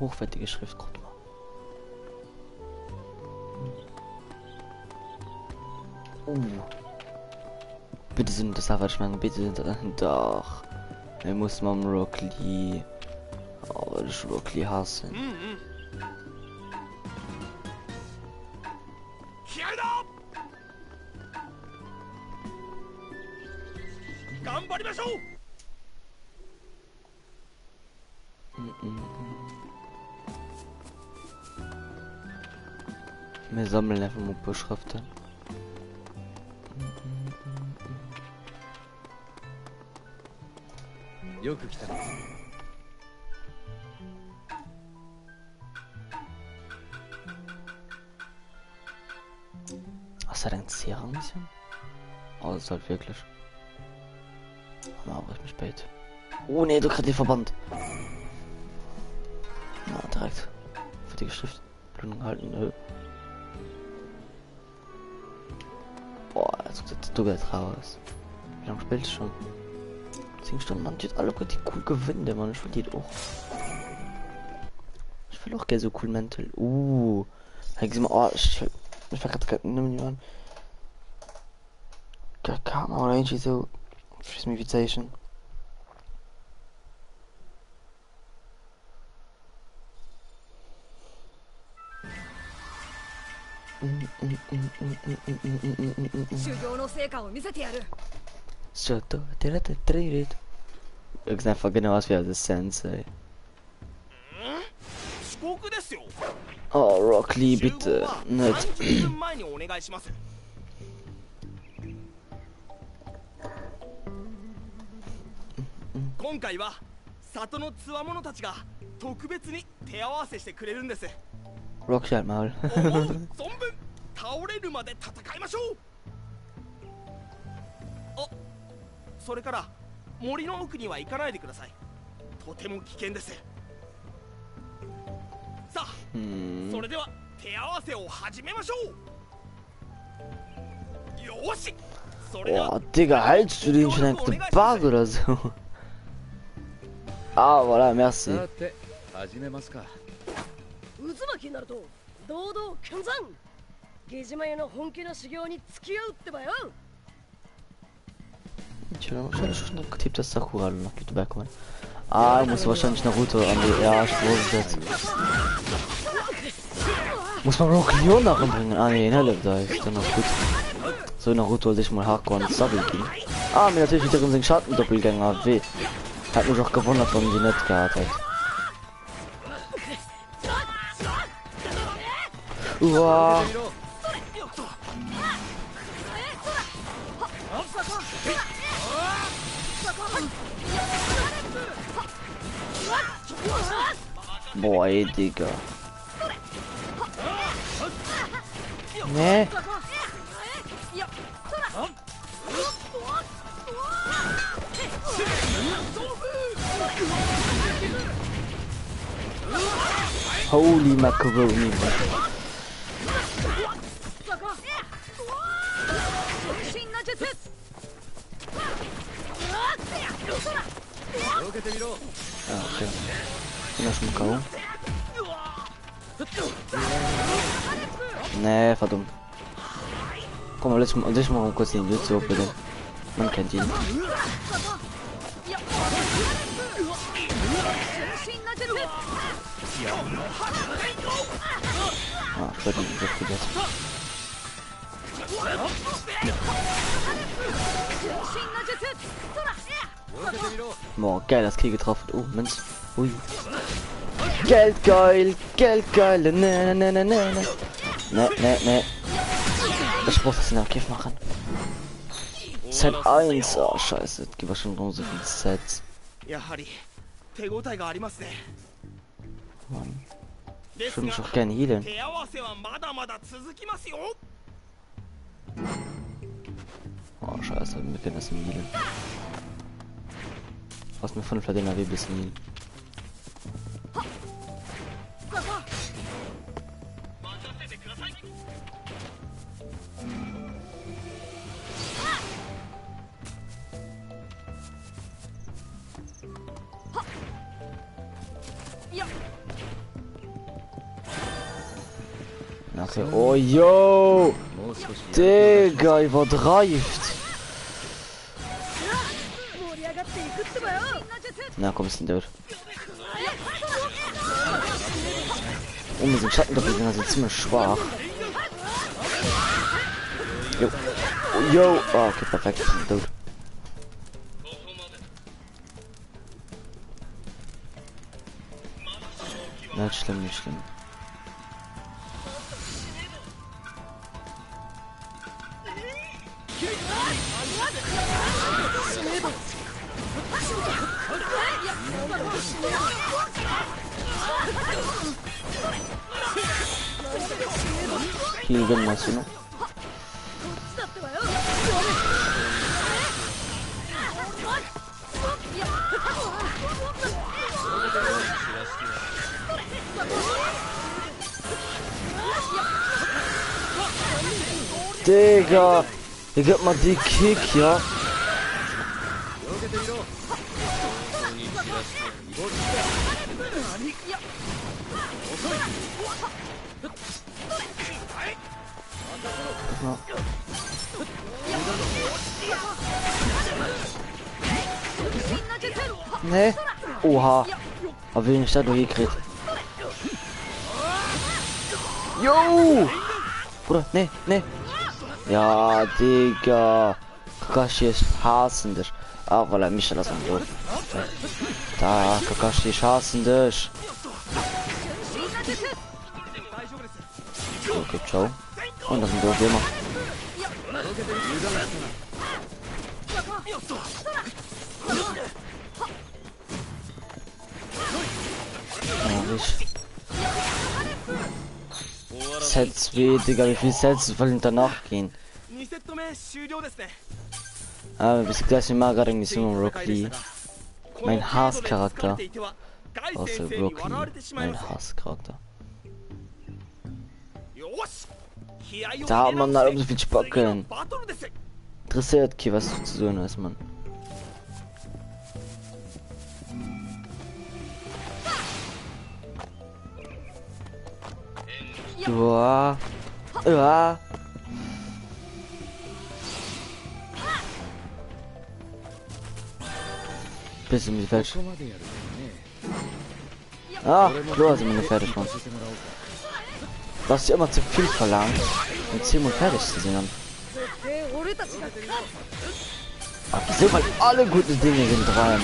hochwertige Schrift. Guck mal. Bitte sind das Abwärtsschmerzen, bitte sind das doch. Er muss man Rock Lee. Oh, das Rock Lee hassen. 気合だ頑張りましょう Wir sammeln einfach mal Beschriften. Was hat ein Serum-Mission? Oh, das ist halt wirklich. Aber ich mich spät. Oh ne, du kriegst den Verband. Na, direkt. Für die Schrift. Blutung halten. Nö. Boah, jetzt sieht du jetzt raus. Wie lange spielst du schon? 10 Stunden, man tut alle die cool gewinnen, man. Ich will die auch. Ich will auch gerne so cool mental. Ich mal, oh, ich war gerade nimm gar keine Ahnung, so Free-Invitation. Ich einfach genau was wie das Sensei. Oh, Rock Lee, bitte. Nicht. 前にお願いします 今回は里のつわものたちが特別に手合わせしてくれるんです Rock halt mal. 思う存分倒れるまで戦いましょうあ、それから森の奥には行かないでくださいとても危険ですさあそれでは手合わせを始めましょうよしそれでは Boah, Digga, haltst du den schon einfach den Bug oder so? Ah, voilà, merci. さて始めますか渦巻きになると堂々健山ゲジマユの本気の修行に付き合うってばよ Ich habe wahrscheinlich schon getippt, dass Sakura noch mit dabei kommen. Ah, muss wahrscheinlich Naruto an die. Ja, ich wusste jetzt. Muss man Rock Leon nachbringen? Ah, nee, ne, da ist dann noch gut. So, Naruto sich mal Hardcore und Sabi gehen. Ah, mir natürlich wieder unseren Schatten-Doppelgänger. Weh. Hat mich auch gewundert, warum die nicht gehabt hat. Uah. Boah, ey, Digga. Nee. Holy macaroni. Ah, okay. Bin das schon K.O.? Nee, verdammt. Komm mal, lass mal kurz den YouTube bitte. Man kennt ihn. Ah, ich werde ihn nicht vergessen. Boah, geil, das Krieg getroffen. Oh, Mensch. Ui. Geldgeil, Geldgeil. Ne, ne, ne, ne, ne. Ne, ne, ne. Ich muss das in der Kiff machen. Set 1. Oh, scheiße. Gibt es schon so viele Sets. やはり手応えがありますね Mann. で Ich す würde が mich auch gerne healen. 手合わせはまだまだ続きますよ Oh, scheiße. Wir können das im Healen. Was mir 5 Dinger wie bis Healen. Okay. Oh, yo! もう少しやる Digga, übertreibt! 盛り上がっていくってばよ。 Na komm, ist denn dort? Oh, mit dem Schattendoppelgänger sind ziemlich schwach. Jo. Oh, yo! Ah, okay, perfekt. Sind tot. Nicht schlimm, nicht schlimm. Hier gehen wir zu noch. Digga, hier gibt mal die Kick, ja. Nee. Oha. Aber wenig da durchgekriegt. Jo! Bruder, nee, nee. Ja, Digga. Kakashi ist hassen dich. Ah, weil er mich lassen wird. Da, Kakashi ist hassen dich. Okay, ciao. Und das sind doof immer. Ja, ich. Sets wie, Digga, wie viel Sets wollen danach gehen? 2セット目終了ですね Ah, bis gleich in Margaret Mission Rock Lee. Mein Hasscharakter. Außer Rock Lee. Mein Hasscharakter. Da hat man da so viel Spacken. Interessiert Ki, was du zu tun hast, Mann. Uah. Uah. Bisschen mit falsch. ここまでやるとね Ah, klar sind wir nicht fertig, Mann. Du hast ja immer zu viel verlangt, um 10 Uhr fertig zu sein. 俺たちが Aber wieso, weil alle guten Dinge sind 3, Mann.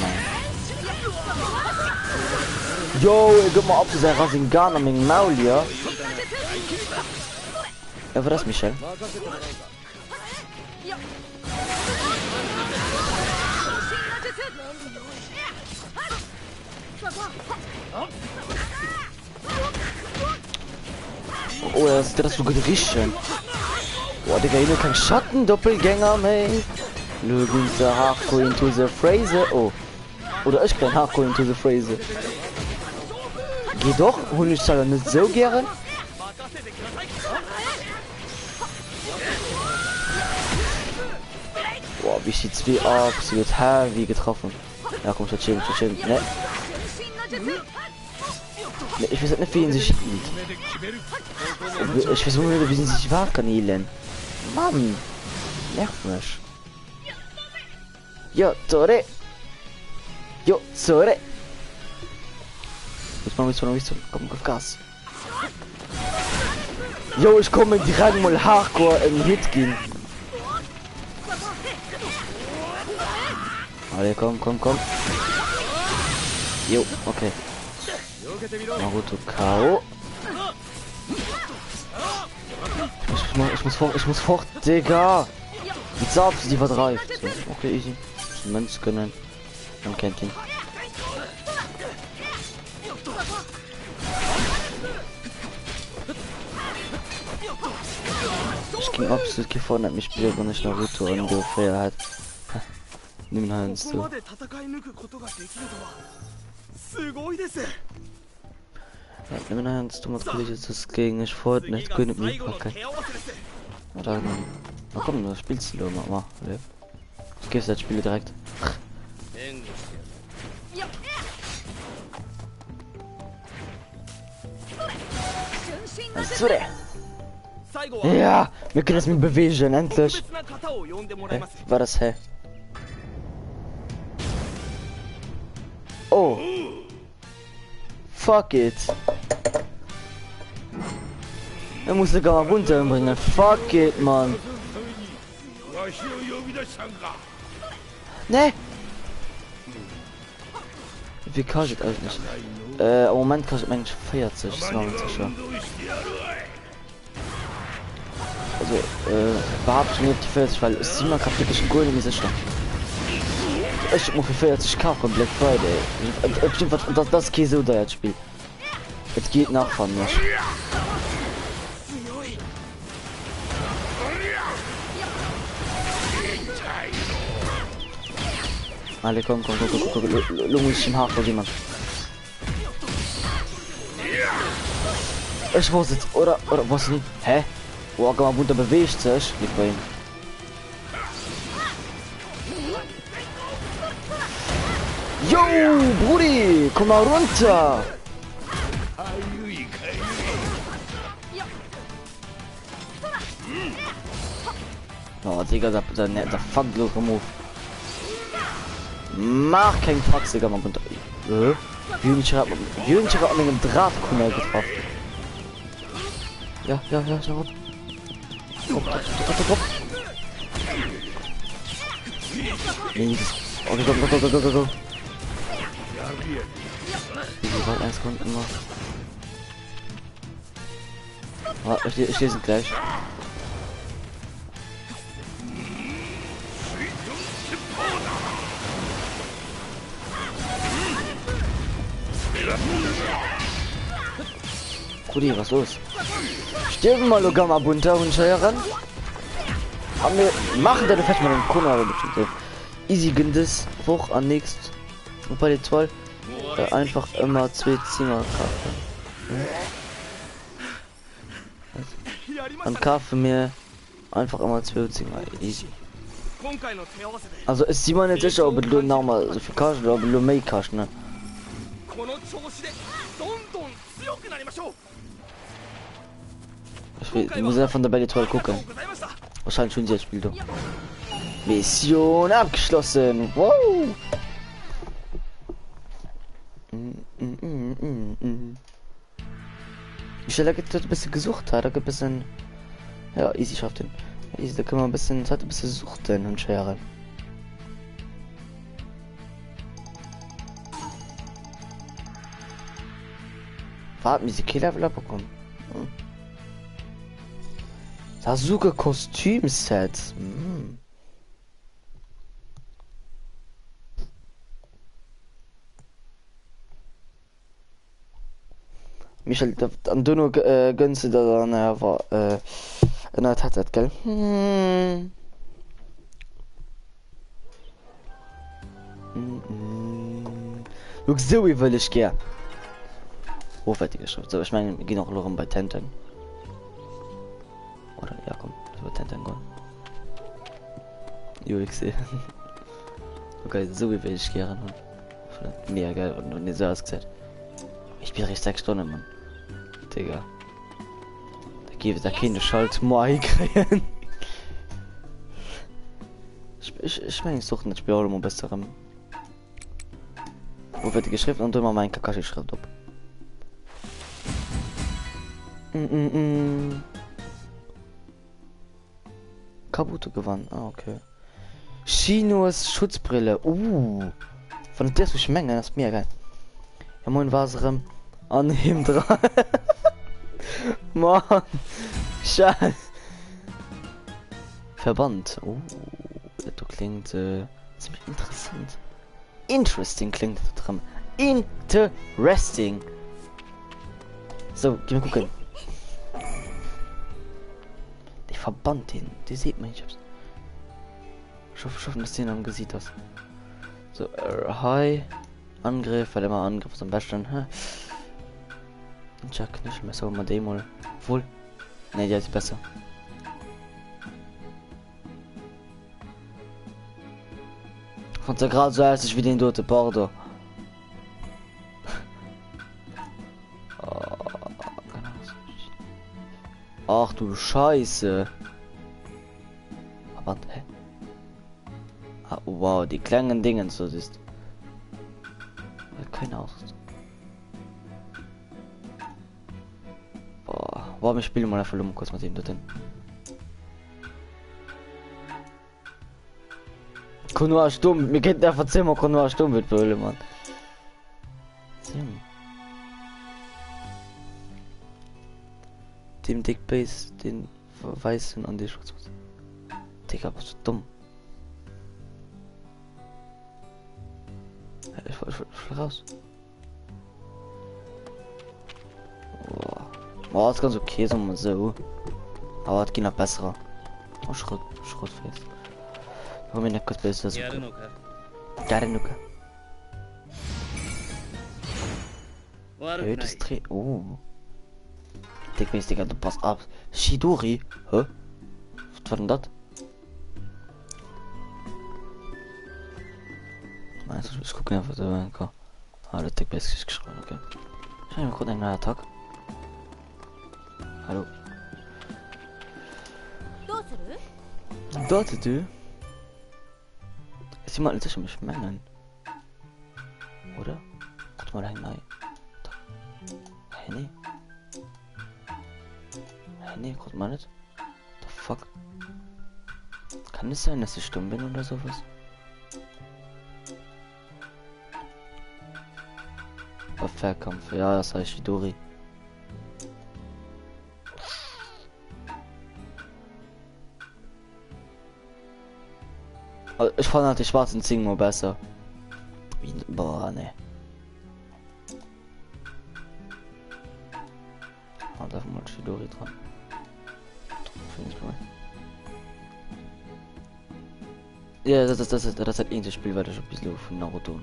Yo, guck mal, ob du sein Rasengan mit dem Maul hier. Ja, war das, Michel? Oh, das ist so gerichtet. Boah, Digga, hier kein Schattendoppelgänger mehr. Look into Hardcore into the Phrase. Oh. Oder ich kann Hardcore into the Phrase. Geh doch, hol ich zwar nicht so gern. Boah, wie sieht's wie absolut heavy getroffen. Ja, komm, schon chillen, schon chillen. Ne. Ne, ich weiß nicht, wie ihn sich spielt. Ich weiß nicht, wie sie sich Wahlkanälen. Mann. Nervt mich. Jo, sorry. Jo, sorry. Muss man komm, auf Gas. Jo, ich komme direkt mal Hardcore im Hit gehen. Alle, komm. Jo, okay. Naruto K.O. Ich muss fort, Digga. Jetzt ab, die verdreift. So, okay, easy. Mensch können. Man kennt ihn. Ich ging absolut gefordert, mich spielt, wenn ich Naruto ungefähr hat. Nimm Hans, ここ du. まで戦い抜くことができるとはすごいです Nimm Hans, du mal jetzt das gegen ich fort, nicht gut mit mir 最後の packen. 手合わせです Oder na komm, du spielst du mal. Ich gebe das Spiel direkt. So, 最後は Ja, wir können es mit bewegen, 特 endlich. 別な方を呼んでもらい Hä? ます War das hä? Oh. Fuck it. Er muss sogar mal runterbringen. Fuck it, Mann. Ne? Wie kann ich das eigentlich? Im Moment kann ich eigentlich 40. Das war nicht sicher. Also, behaupte ich nicht die 40, weil es immer gerade wirklich ein Golden ist. Ich hab mir für 40 K von Black Friday. Das geht so da jetzt Spiel. Jetzt geht nach von mir. Alle komm, du musst im Hafen jemand. Ich weiß jetzt, oder was nicht? Hä? Wo man bunter bewegt sich, nicht bei ihm. Yo, Brudi, komm mal runter. Oh, Digga, der fuck Move. Mach kein Fax, Digga, mal runter. Jüngchen hat mit einem Drahtkunnel getroffen. Ja, schau mal. Komm. Nee, go. Ich wollte 1 Sekunden noch. Ah, ich lese gleich. Brudi, was los? Stirben mal Logama bunter und Scheuern. Aber wir machen da fest mal den Kunde, aber bestimmt easy Gindes hoch an nächst. Und bei den 12 einfach immer 2 Zimmer kaufen. Und kaufen mir einfach immer 2 Zimmer. Easy. 今回の手合わせで Also ist sie mal nicht sicher, ob du nochmal so viel kannst oder ob du mehr kannst, ne? この調子でどんどん強くなりましょう Ich muss ja von der Belly 12 gucken. ございました Wahrscheinlich schon jetzt Spiel. Mission abgeschlossen. Wow. Ich stelle ein bisschen gesucht hat, da gibt es ein ja easy schafft den. Easy, da können wir ein bisschen Zeit ein bisschen suchten und scheren. Warten, wie sie Killer bekommen. Sasuke Kostümset. Michel, an du nur gönnst da dann war hat gell? Look so wie will ich gern. Hochwertige Schrift. So, ich meine, wir gehen noch Loren bei Tenten. Oder ja komm, das wird Tenten gehen. Jo, ich sehe. Okay, so wie will ich gerne. Mega geil und nicht so ausgesehen. Ich bin richtig 6 Stunden, Mann. Digga. Da gibt da keine Schalt Mai kriegen. Ich meine, ich suche nicht bei allem besserem. Wo wird die geschrieben und immer mein Kakashi schreibt ab. Kabuto gewonnen. Ah, okay. Chinos Schutzbrille. Von der so Menge, das ist mir geil. Ja, moin war's an ihm dran. Mann. Scheiße. Verband. Das klingt ziemlich interessant. Interesting klingt das dran. Interesting. So, geh mal gucken. Der Verband, den sieht man. Ich hoffe, dass den am gesehen hast. So, hi. Angriff, weil immer Angriff ist am besten. Jack nicht mehr so mal Demo. Wohl. Ne, der ist besser. Und der gerade so als ich wie den dort Border. Ach du Scheiße. Aber, hä? Ah, wow, die kleinen Dingen, so ist. Keine Angst. Boah, warum ich spiele mal einfach kurz mit ihm dorthin. Konua stumm, mir geht der Verzimmer Konua stumm mit Böhle, Mann. Dem Dickbase, den weißen an die Schutz. Digga, bist du dumm. Ich will raus. Boah, ist ganz okay, so mal so. Aber es geht noch besser. Oh, Schrottfest. Warum ich nicht kurz besser so. Garenuka. Erhöhtes Dreh. Oh. Dickbase, Digga, du passt ab. Shidori? Hä? Was war denn das? Ich gucke einfach so ein paar. Ah, der Dickbase ist geschrieben, okay. Ich habe kurz einen neuen Tag. Hallo. Dort du? Ist jemand sich mich mengen? Oder? Guck mal rein, nein. Henny? Henny, guck mal nicht. The fuck? Kann es sein, dass ich stumm bin oder sowas? Verkampf, ja, das heißt Shidori. Also ich fand halt die schwarzen Zingo besser. Boah, ne. Und einfach mal Shidori dran. Finde ich mal. Ja, das hat ähnliches Spiel, weil das schon ein bisschen von Naruto.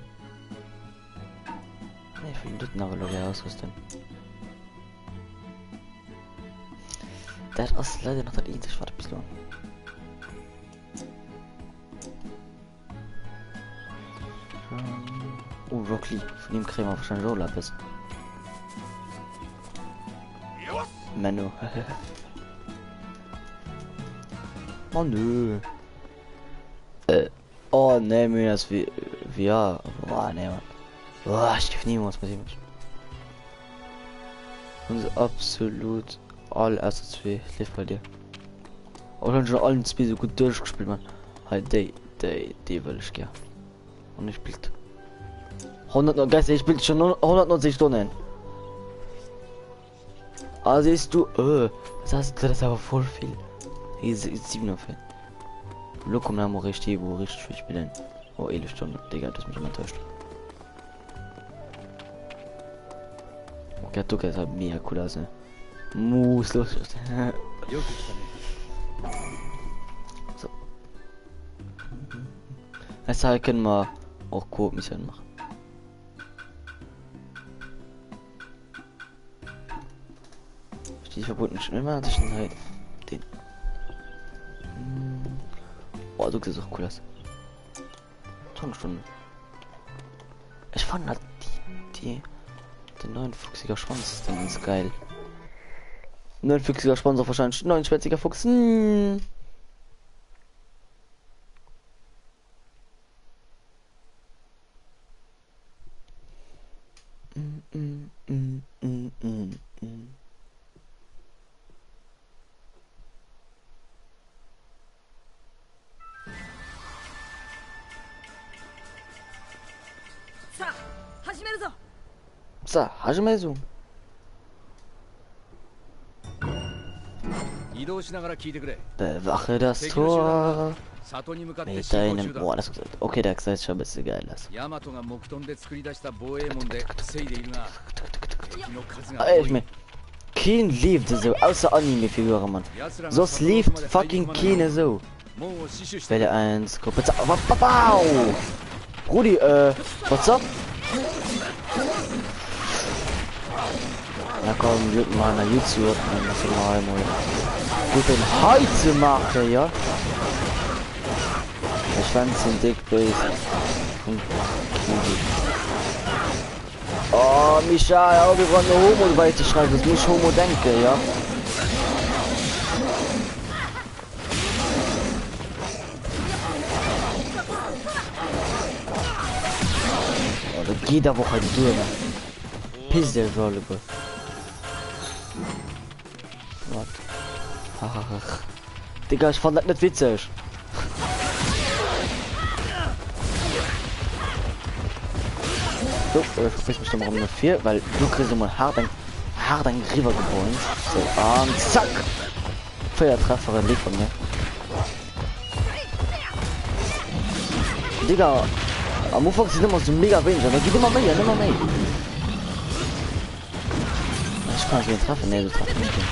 Ich will das Naruto ausrüsten. Der ist leider noch das ähnliche, war ein bisschen. Oh, Rock Lee, von ihm kriegen wir wahrscheinlich Rollabis. Menno. Oh nö. Oh ne, mir das wie ja. Boah, ne, Mann. Boah, ich darf niemals mit ihm. Unser absolut all erste zwei lief bei dir. Aber dann schon allen Spiel so gut durchgespielt, man. Halt, die will ich gerne. Und ich spielt 100 Geister, ich spielt schon 190 Stunden. Ah, siehst du, das ist aber voll viel. Hier ist 7 auf. Look, wir haben richtig viel spielen. Oh, 11 Stunden, Digga, das ist mich immer enttäuscht. Okay, du kannst halt mega cool aus, ne? Muss los. So. Jetzt können wir auch Co-Mission machen. Die verbunden schon immer zwischen halt den. Oh, du siehst auch cool aus. 2 Stunden. Ich fand halt den 49er Schwanz, dann ist geil. 49er Schwanz auf wahrscheinlich 49er Fuchs.さあ始めるぞ。移動しながら聞いてくれ。 Bewache das Tor 里に向かって mit 進行 deinem. 中だ。 Boah, das okay, der sieht schon ein bisschen geil aus. ヤマトが木遁で作り出した防衛門で防いでいるが、敵の数が Ey, 多 ich い。 mein, kein lieft so, außer Anime-Figuren, Mann. So lieft fucking keine so. 門を死守して。 Welle 1, Gruppe 2. Wow! Rudi, what's up? Na komm, gut mal na YouTube, das ist mal gut den heute machen, ja. Ich fand es ein Dickbase. Oh, Micha, ja, wir wollen eine Homo weiter schreiben, das muss Homo denken, ja. jeder Woche durch. Pisse Volleyball. Was? Ach. Digga, ich fand das nicht witzig. So, ich verpiss mich nochmal um eine 4, weil du kriegst immer hart ein River geboren. So, und zack! Feuertreffer liegt von mir. Digga, am Anfang sind immer so mega wenig, aber geht immer mehr, immer mehr. Ich kann nicht treffen, ne, du treffst mich nicht.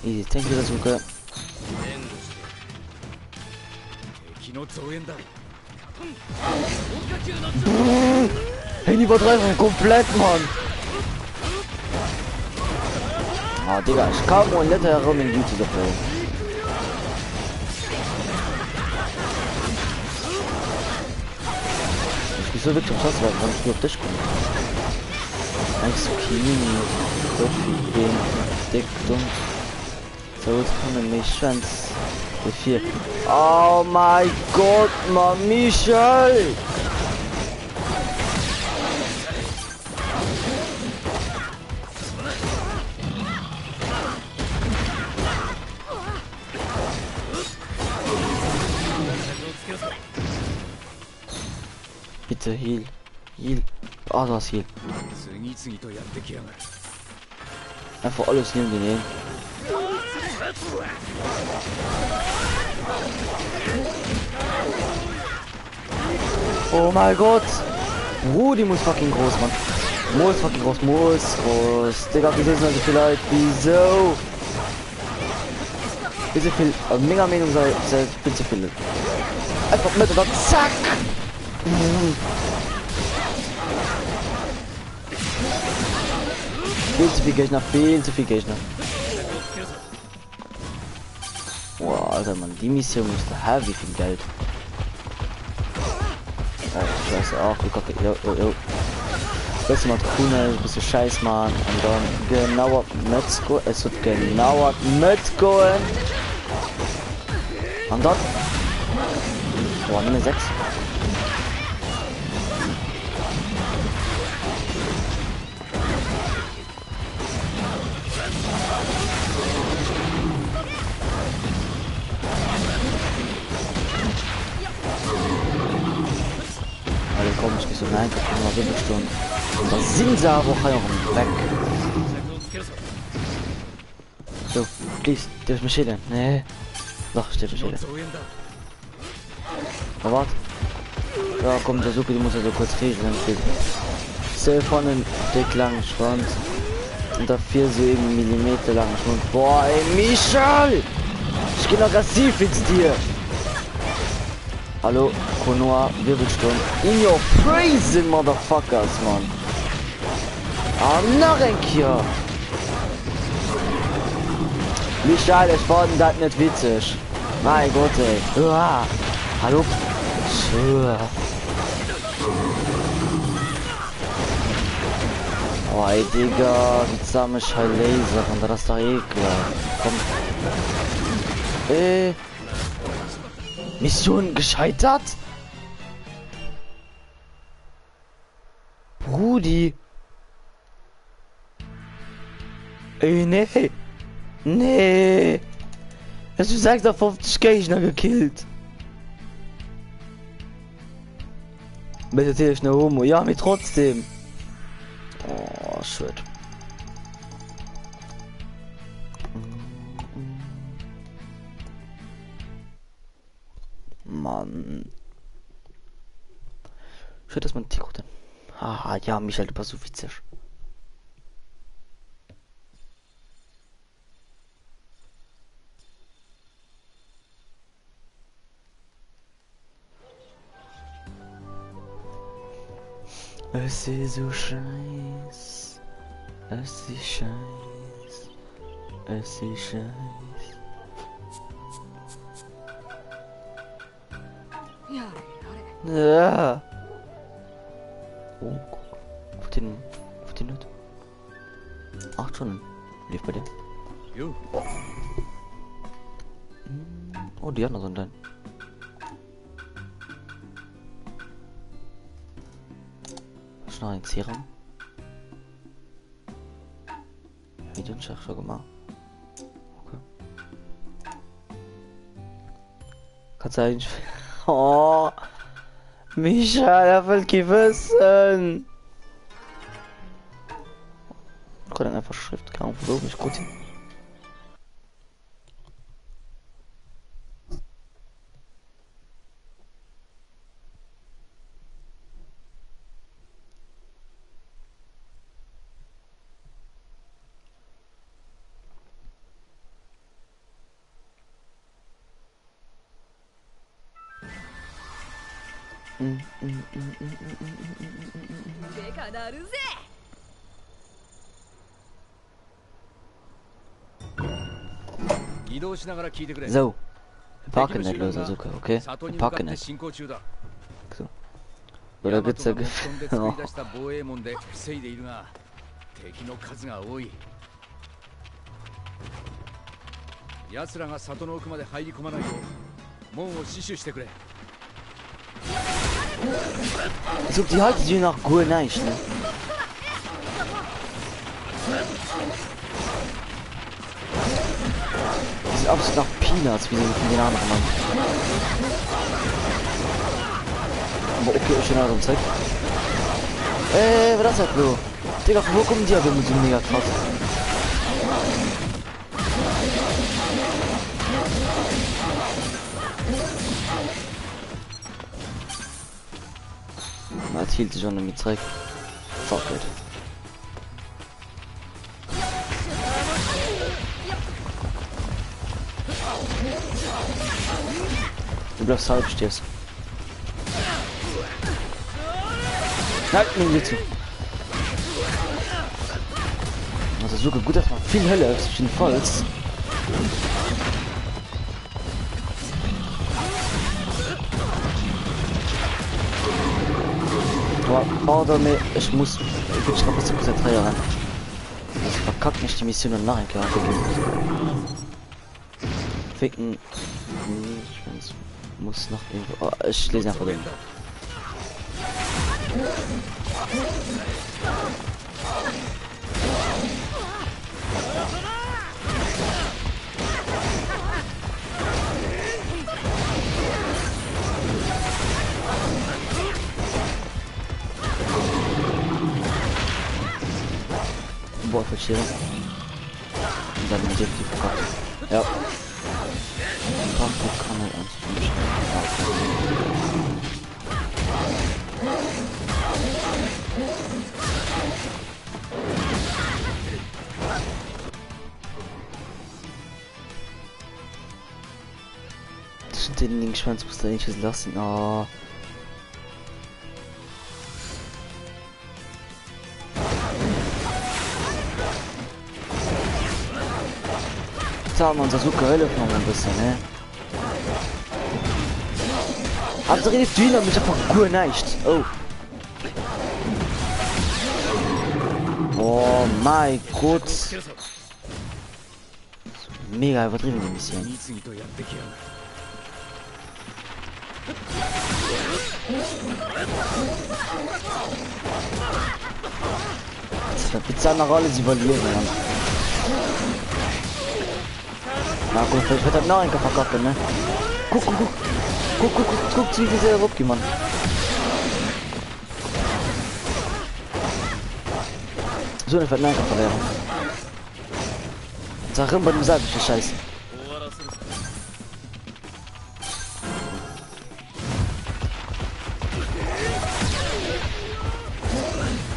Easy, thank you, Sasuke. Hey, die Übertreibung komplett, Mann. Ah, Digga, ich kam und nicht herum in YouTube dafür. Ich bin so wirklich krass, weil ich nur auf dich komme. Eigentlich so Kini, so viel dick, dumm. So, jetzt kommen mich Schwanz. Die 4. Oh mein Gott, Mann, Michel! Bitte, heal. Heal. Ah, du hast Heal. Einfach alles nehmen, die nehmen. Oh mein Gott! Rudi muss fucking groß, Mann. Muss fucking groß, muss groß. Digga, wieso sind so viele Leute? Wieso? Wie so viel? Mega Meinung sei viel zu viel. Einfach mit und dann zack! Viel zu viel Gegner, viel zu viel Gegner. Wow, Alter, Mann, die Mission musste heavy viel Geld. Oh, scheiße, ach, du Kacke, jo. Das macht cool, bist scheiß, Mann. Und dann genauer mitgehen, es wird genauer mitgehen. Und dann. Boah, Nummer 6. Komm, ich geh so rein, ich bin mal wirklich Stunden. Und da sind sie aber auch weg. So, please, darf mich schäden? Nee. Doch, steht mich schäden. Na, warte. Ja, komm, der Suche, die muss ja so kurz regeln. Sehr vorne dick langen Schwanz. Und da 4 so eben Millimeter langen Schwanz. Boah, ey, Michel! Ich bin aggressiv jetzt dir. Hallo, Konoha, Wirbelsturm. In your freezing, motherfuckers, man. Ah, noch ein Kier. Michael, ich fand das nicht witzig. Mein Gott, ey. Uah. Hallo. Oh, ey, Digga. Die zahme Scheißlaser. Und das ist doch ekelhaft. Komm. Mission gescheitert? Brudi. Ey, nee. Nee. Hast du gesagt, da 50 Gegner gekillt? Bitte natürlich eine Homo. Ja, mir trotzdem. Oh, shit. Mann. Schön, dass man Tico dann. Ah, ja, Michael, du bist so witzig. Es ist so scheiß. Es ist scheiß. Es ist scheiß. Ja. Oh, guck den nicht. 8 Stunden. Lief bei dir. Jo. Oh. Oh, die anderen sind dann. Was ist noch ein Serum? Wie den Schach schon gemacht. Okay. Kannst du eigentlich. Oh! Micha, er will gewissen! Ich kann dann einfach Schrift kaum verloren, ich gut. So. Wir parken nicht los, Asuka, okay? Wir parken nicht. So. Oder gibt's ja... Oh. 奴らが里の奥まで入り込まないよう門を死守してくれ So, die halten sich nach gut nicht, ne? Die sind absolut nach Peanuts, wie sie mit den anderen Mann. Aber okay, ich bin halt um Zeit. Was ist das so? Digga, wo kommen die aber mit so mega krass? Man hielt sich schon damit zurück. Fuck it. Du bleibst halb stehst. Nein, mir zu. Also so gut, dass man viel Hölle ist, jedenfalls. Pardon, mais ich muss wirklich noch ein bisschen konzentrieren. Ich verkackt nicht die Mission und nachher ficken. Ich muss noch irgendwo. Oh, ich lese einfach den. Boah, verstehe. Und dann direkt die verkackt. Ja. Verkackt kann er ernst nicht. Das sind den Linkschwanz, muss da nicht was lassen. Oh. Haben wir unser Suche Hölle von ein bisschen, ne? Habt ihr nicht Diener mich einfach gut nicht? Oh. Oh mein Gott. Mega übertrieben die Mission. Das wird eine Rolle, sie verlieren. Na gut, vielleicht wird er noch ein verkacken, ne? Guck, wie viel sehr Rupki, Mann. So eine wird Nein verwehren. Sag immer, du sagst die Scheiße.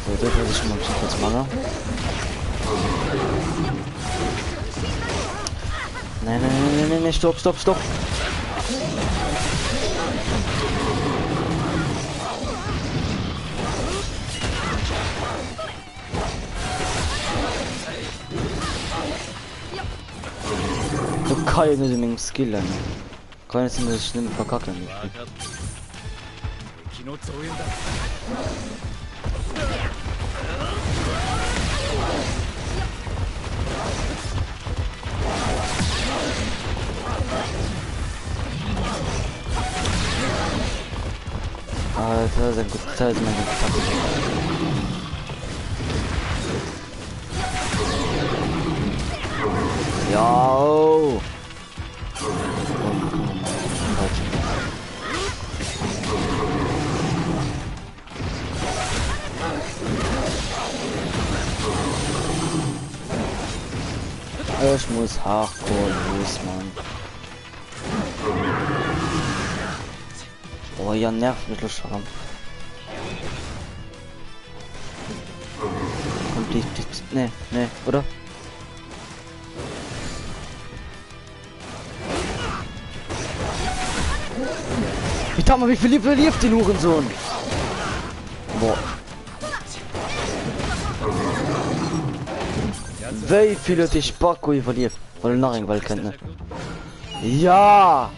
So, das werde ich schon mal ein bisschen kurz machen. Nein, stopp. Du kannst nicht mit dem Skill an. Kann jetzt nicht schlimm verkacken. sehr gut. Das ist mein ja. Oh. Ich muss Hardcore los, Mann. Oh ja, nervt mich schon. Kommt die, nee, oder? Ich dachte mal, wie viel lief den Hurensohn? Boah. Wie viele die Spacko verliert, weil nach in Welt kennt, ne? Ja!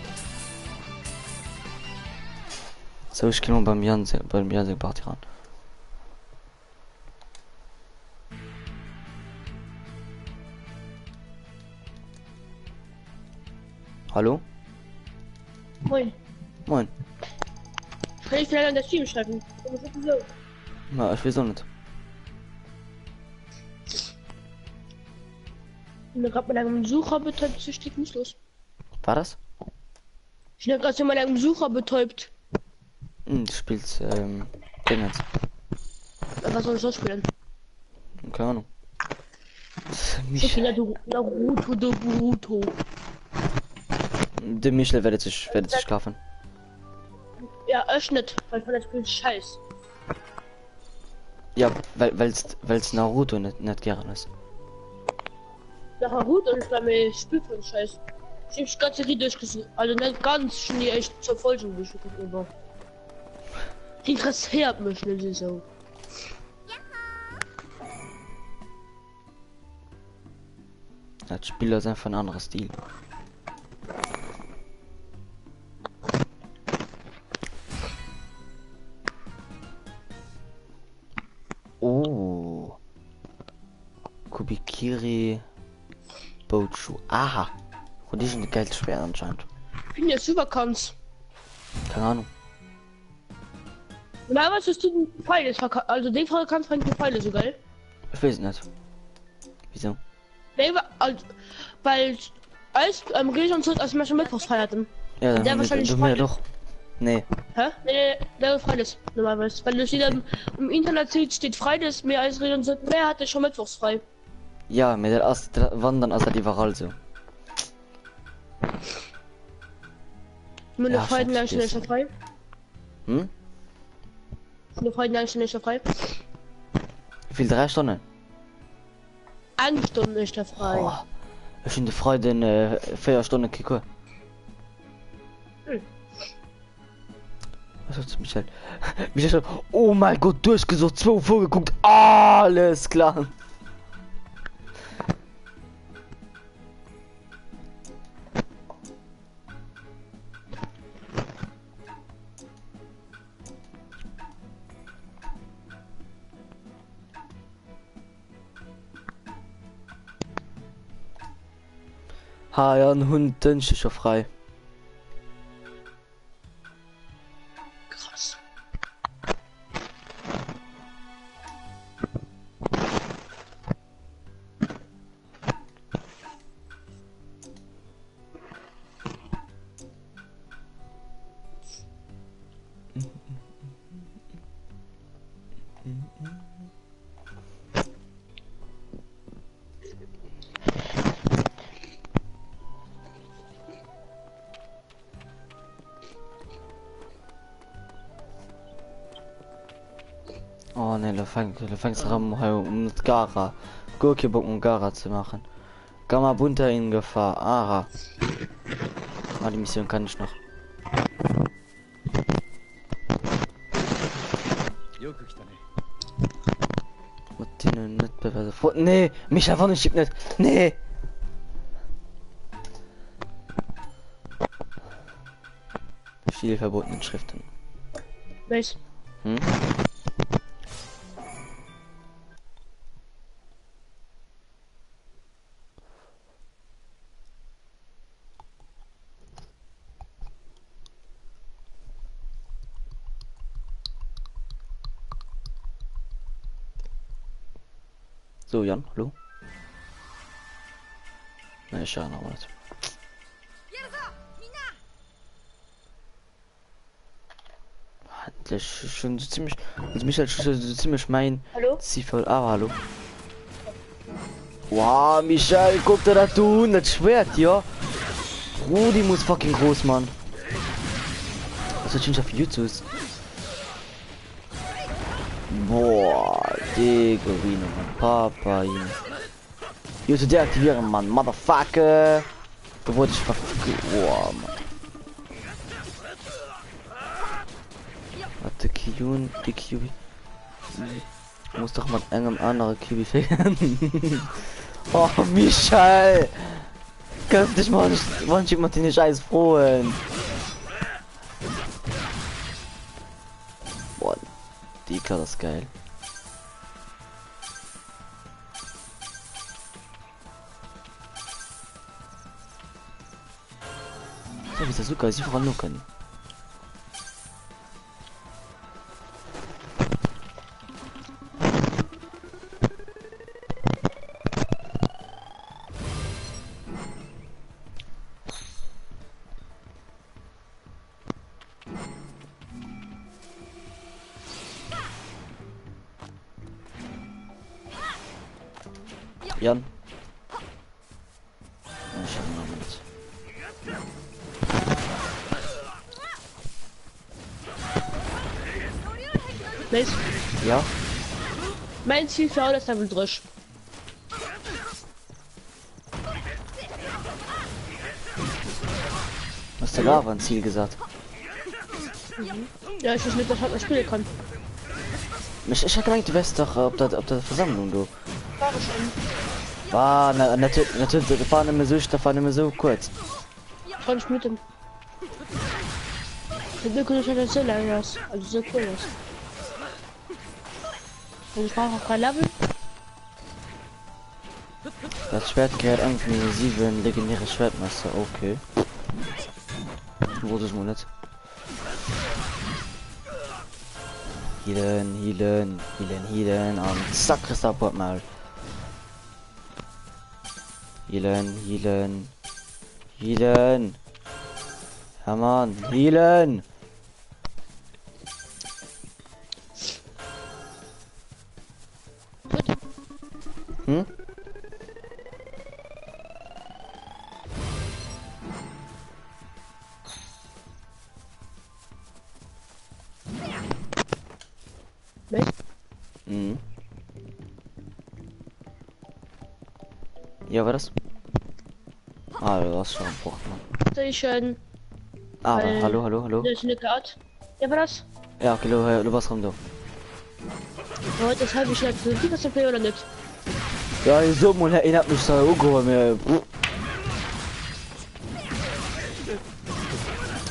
So, ich kann beim Jan Party ran. Hallo? Moin. Moin. Kann ich vielleicht an der Stream schreiben? So. Na, ich weiß auch nicht. Ich bin gerade mit einem Sucher betäubt, so steht nicht los. War das? Ich bin gerade mit einem Sucher betäubt. Du spielst, Dingens. Was soll ich so spielen? Keine Ahnung. Ich bin Naruto. Der Michel werdet sich schlafen. Ja, öffnet, weil von der Spiel scheiß. Ja, weil's Naruto nicht gern ist. Naruto und bei mir Spiel von scheiß. Ich hab's ganze Lied durchgesucht. Also nicht ganz, schon die echt zur Folge durchgeguckt, aber. Die interessiert mich nicht so. Das Spiel ist einfach ein anderer Stil. Oh. Kubikiri Bochu. Aha. Und die sind die Geld schwer anscheinend. Ich bin jetzt überkannt. Keine Ahnung. Na, was ist du Pfeile? Also den Fall kannst du Pfeile so geil. Ich weiß nicht. Wieso? Nee, also, weil als Region zurück als Menschen Mittwochs feierten. Ja, dann Der haben wahrscheinlich wir frei doch. Nee. Hä? Nee, der Freides normalerweise. Weil du wieder im Internet steht Freides mehr als Region zurück. Wer hatte schon Mittwochs frei? Ja, mit der ersten Wandern als die war also. Mit Ja, der Freien schon ist nicht frei. Hm? Mit der Freien ist nicht frei. Wie viel? 3 Stunden? 1 Stunde ist der frei. Oh, ich finde Freude in 4 Stunden Kiko. Was hat's Michael? Michael, oh mein Gott, durchgesucht, 2 vorgeguckt, alles klar. Ha, ja, ein Hund, den ist schon frei. Krass. Oh ne, du fängst an, um das Gara. Gurkebock und Gara zu machen. Gamma bunter in Gefahr. Aha. Ah, die Mission kann ich noch. Martine nicht bewertet. Nee, mich einfach nicht, nicht. Nee. Viele verbotenen Schriften. Weiß. Hm? So, Jan, hallo. Ne, ich schau noch mal. Endlich schon so ziemlich. Also mich halt schon so ziemlich mein. Hallo? Ziel. Ah, hallo. Wow, Michael, guck dir das tun, das Schwert, ja. Rudi muss fucking groß, Mann. Was hat schon auf YouTube? Boah, Digga, wie noch Papa, Junge. YouTube deaktivieren, Mann, Motherfucker. Da wurde ich boah, Mann. Warte, Kiun, die Kiwi. Muss doch mal einem anderen Kiwi fehlen. Oh, Michael. Kannst dich mal nicht, wann schickt man den Scheiß frohen? Boah, die klar, das ist geil. Ja, wie ist das so geil? Sie voran nur können. Jan. Ich hab noch mit. Nice. Ja? Mein Ziel für alles Level 3. Was der Lava ein Ziel gesagt? Ja, ich weiß nicht, was man spielen kann. Ich hab gedacht, du weißt doch, ob das Versammlung du. War schon. War natürlich, das war nicht mehr so kurz. 20 Minuten. Der Bildschirm ist halt so lang aus. Also so cool aus. Und ich brauche auch kein Level. Das Schwert gehört irgendwie 7 legendäre Schwertmeister, okay. Wurde es wohl nicht. Healen und zack, kriegst du Abort mal. Healen. Ja Mann, healen. Hm? Nicht? Mhm. Ja, war das? Ah, du hast schon Bock, Mann. Station. Ah, Weil- hallo. Das ist eine Karte. Ja, war das? Ja, okay, du warst rum, du. Heute ist halb schlecht. Wie das okay oder nicht? Ja, so mal, ich hab mich da umgeholt, mir.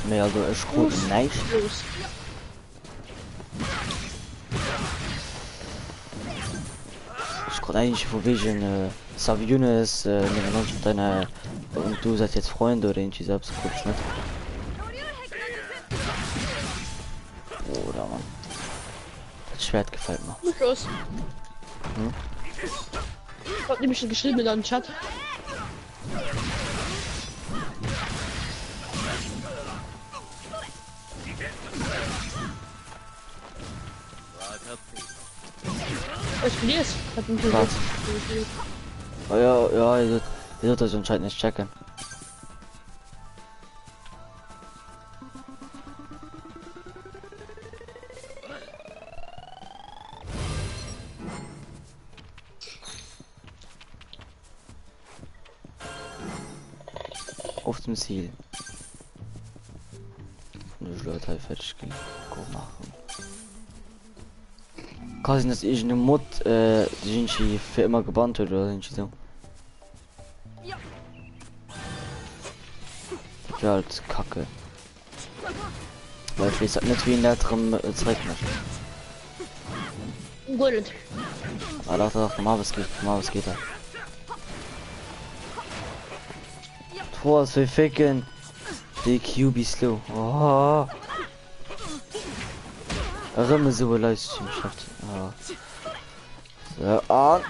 Nee, also, ich gut nicht. Los. Ich konnte eigentlich von wegen, Saviones, mit deiner, und du seid jetzt Freunde oder irgendwie selbst, guckst nicht. Oder Mann. Das Schwert gefällt mir. Muss los. Hm? Ich hab nämlich schon geschrieben in deinem Chat. Was spielst du? Was? Oh ja, ihr sollt das anscheinend nicht checken. Auf dem Ziel. Und ich Leute halt fertig machen. Quasi, dass ich eine Mod, die irgendwie für immer gebannt wird oder irgendwie so. Ja, halt kacke. Weil ich weiß halt nicht, wie in der drin zurück nicht. Gut. Ah, doch, mal was geht da. Was wir ficken. Die QB slow. Oh. Rimme so Livestream schafft. So, an.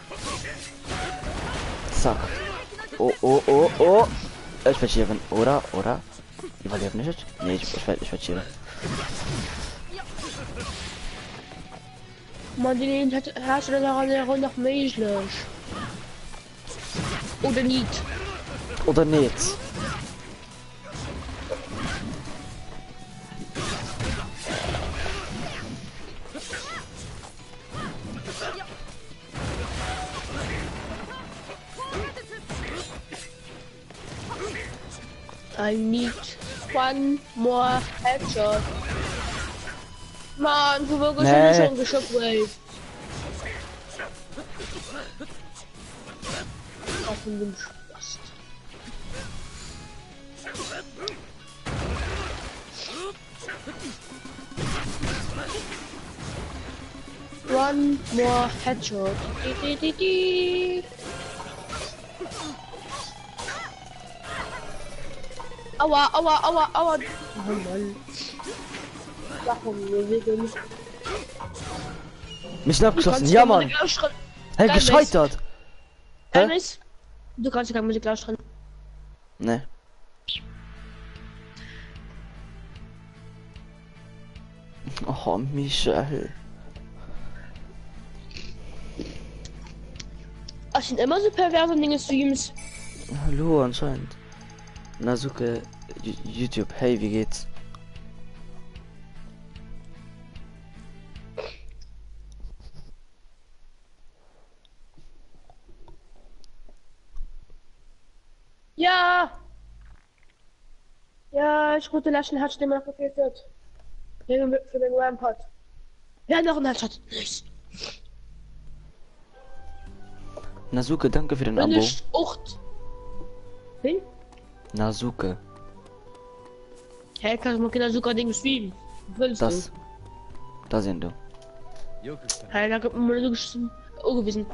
Zack. Oh, oh, oh, oh. Ich werde schieben. Oder? Überlebe nicht? Nee, ich werde schieben. Man, den Hersteller daran ja noch möglich. Oder nicht. Oder nicht? I need one more headshot. Mann, wo wir Nee. schon geschockt werden. Auf dem Spaß. One more headshot. Di. Aua. Oh Mann. Warum wir wegen? Mich abgeschossen. Ja, Mann. Hey, gescheitert. Hä? Dennis, du kannst keine Musik lauschen. Ne. Oh, Michael. Das sind immer so perverse Dinge Streams. Hallo, anscheinend. Nasuke, YouTube. Hey, wie geht's? Ja! Ja, ich rote Laschen hat Stimme gefehlt. Für den Rampart. Ja, noch ein Headshot. Nice. Nasuke, danke für den Eine Abo. Ucht. Wen? Nasuke. Hä, kannst du mal Kinder sogar Ding streamen? Willst Das. Da sind du. よく来た。 Hey, da gibt man so gewesen.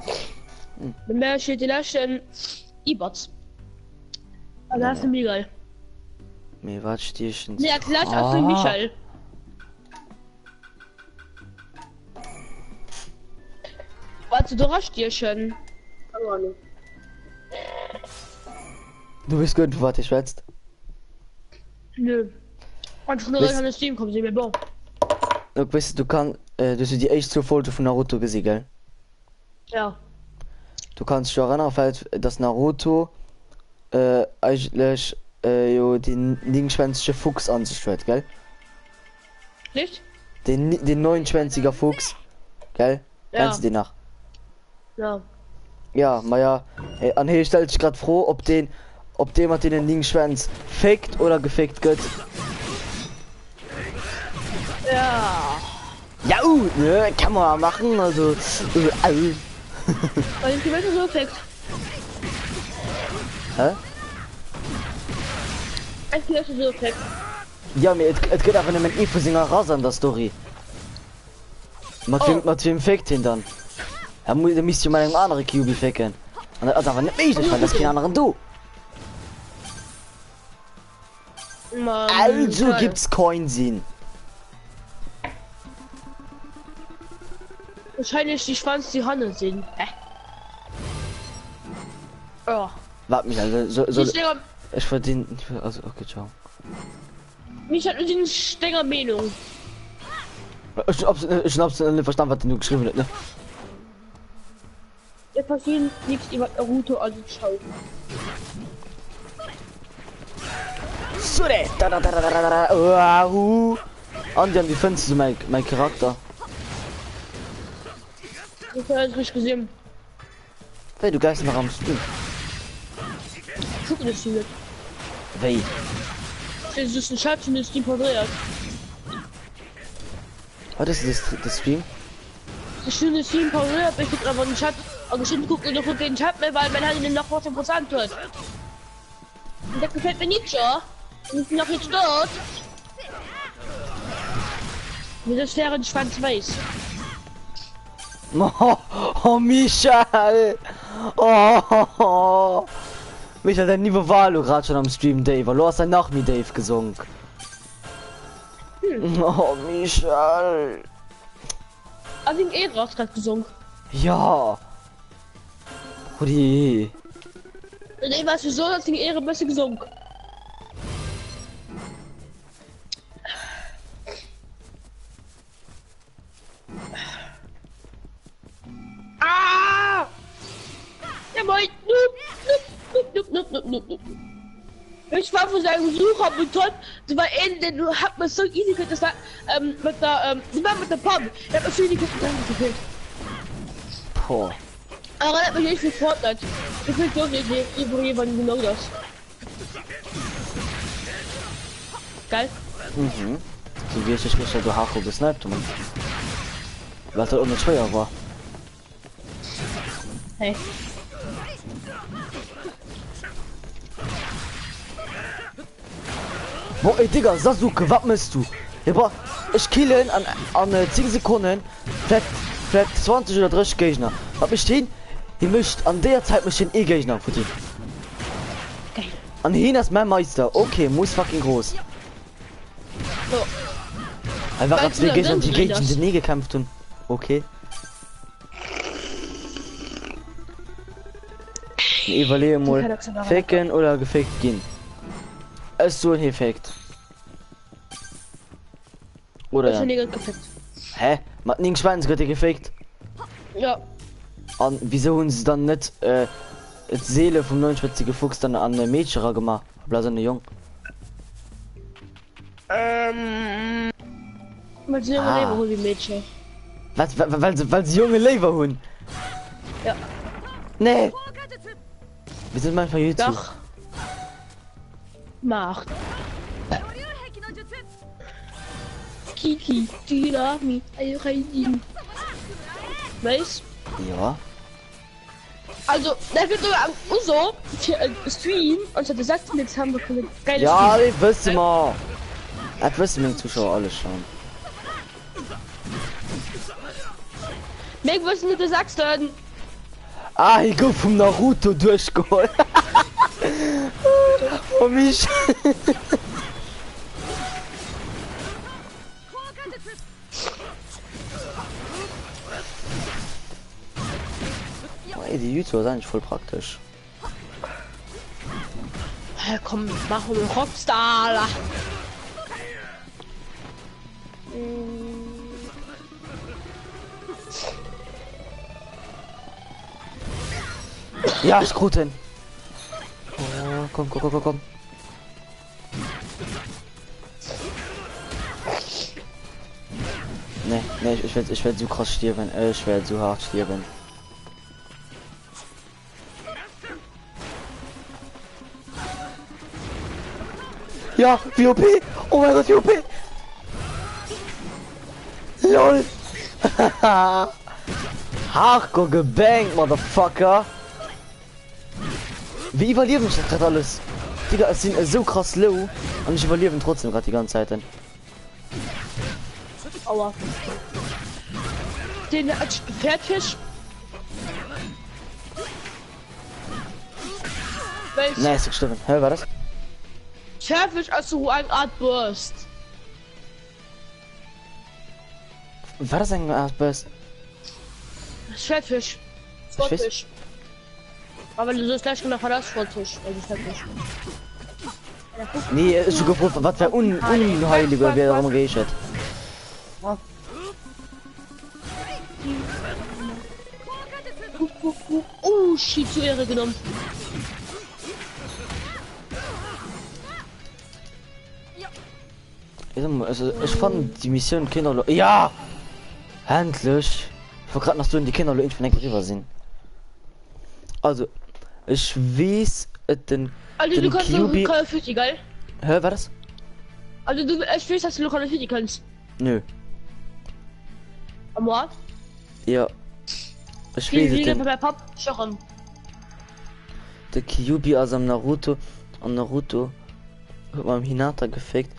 Wenn mehr steht die Laschen. E-Bots. Aber das ist mir geil. Mir war Stierchen. Ne, erklärt auch für Michael. Warte, du hast dir schon. Keine Ahnung. Du bist gut, warte, ich schwätzt. Nö. Einfach nur Bist- an das Team kommen, sie mir bon. Du weißt, du kannst, du hast die erste Folge von Naruto gesehen, gell? Ja. Du kannst dich erinnern, weil dass Naruto eigentlich jo, den linksschwänzige Fuchs an sich hört, gell? Nicht? Den 29er Fuchs, gell? Ja. Kennst du den nach? Ja. Ja, ma ja, an hier stellt sich grad froh, ob dem hat den Linksschwanz fickt oder gefickt wird. Ja. Ja, ne, kann man machen, also. Weil die Welt so effekt. Hä? Es geht so effekt. Ja, mir et geht einfach nicht mit Singer raus an der Story. Mit wem fickt ihn dann? Da müsst ihr mal einen anderen QB ficken. Und das ist aber nicht möglich, weil das kein anderen du. Mann, Also geil. gibt's keinen Sinn. Wahrscheinlich die Schwanz die Hanne sind. Hä? Oh. Warte mich, also Die Stenger, ich verdiene. Also okay, ciao. mich hat den Stenger Meinung. Ich hab's nicht verstanden, was du geschrieben hast, ne? Wir verstehen nichts über Naruto, also schau. So, Andian, wie findest du mein Charakter? Ich habe es nicht gesehen. Hey, du geist noch am Stream. Guck das hier. Wey. Das ist ein Schatz und das Team verdreht. Was ist das Stream? Das schöne Team verdreht, ich guck aber den Chat. Aber ich gucke noch den Chat mehr, weil mein Handy noch 14% wird. Und das gefällt mir nicht so. Und ich bin noch nicht dort. Wie das wäre ein schwarz-weiß. Oh, Michael! Oh, Michael, dein lieber Valo gerade schon am Stream, Dave. Du hast dann nach mir, Dave, gesungen. Oh, Michael. Also in Ehre hast gerade gesungen. Ja. Rudi. Nee, was so, dass die Ehre ein bisschen gesunken. Ah! Ja, moin. Nup. Ich war für seinen Besucher betont, das war ähnlich, du hast mir so easy das war, mit der Pump. Ich hab mir so easy gefehlt. Boah. Aber das hat mich nicht für Fortnite. Ich will doch nicht, jemand genau das. Geil. Mhm. So wie ich mich du Hacho gesniped, man. Weil das ohne Schwer war. Hey. Boah, ey Digga, Sasuke, was machst du? Ja, boah, ich killen an 10 Sekunden, vielleicht 20 oder 30 Gegner. Was mich hin? Die mischt an der Zeit mich den E-Gegner für die. Geil. An hin ist mein Meister. Okay, muss fucking groß. So. Einfach Weißt ganz du, die Gegner, dann die sind Gegner, das. die nie gekämpft haben. Okay. Evaluier mal. Faken oder gefaked gehen. Es so ein Effekt. Oder Ich ja. bin nicht gefickt. Hä? Mit nix Schweins wird gefaked. Ja. An wieso haben sie dann nicht die Seele vom 49 Fuchs dann an eine Mädchen gemacht? Bloß eine Jung. Weil sie Ah. immer leben wie Mädchen. Was, weil sie junge Leber haben? Ja. Nee. Wir sind manchmal YouTube. Doch. Macht. Kiki, Dynami, Ayuraiin. Weißt? Ja. Also, da wird sogar am Uso Stream und so, du sagst jetzt haben wir eine geile Ja, Stream. ich wüsste mal. Das wissen die Zuschauer alle schon. Meg, was du sagst dann? Ah, ich go vom Naruto durchgeholt. Oh mich. Ey, die YouTuber sind eigentlich voll praktisch. Hey, komm, mach einen Rockstar. Ja, ich Kruten. Oh, komm. Nee, ich werd so krass sterben. Ich werd so hart sterben. Ja, wie OP! Oh mein Gott, wie OP! LOL! Hardcore gebankt, Motherfucker! Wie überleben ich das gerade alles? Digga, es sind so krass low und ich überlebe trotzdem gerade die ganze Zeit. Dann. Aua. Den Pferdfisch. Welch Nee, ist gestorben. Hä, war das? Pferdfisch als so eine Art Burst. War das ein Art Burst? Schwertfisch. Sportfisch. Aber du sollst gleich genau das Sportfisch. Also Schwertfisch. Nee, ist schon geprüft, was für unheiliger wäre darum geht. Oh, shit, zu Ehre genommen. Also, ich fand die Mission Kinder. Ja! Endlich! Ich war gerade noch so in die Kinder von der rüber sind. Also, ich weiß, den. Also, du kannst noch Call of Duty, geil? Hä, war das? Also, du, ich weiß, dass du Call of Duty kannst. Nö. Am Ort? Ja. Ich Wie weiß liegen den. bei Pop? Schon. Der Kyubi aus dem Naruto. An Naruto. Hat man Hinata gefickt.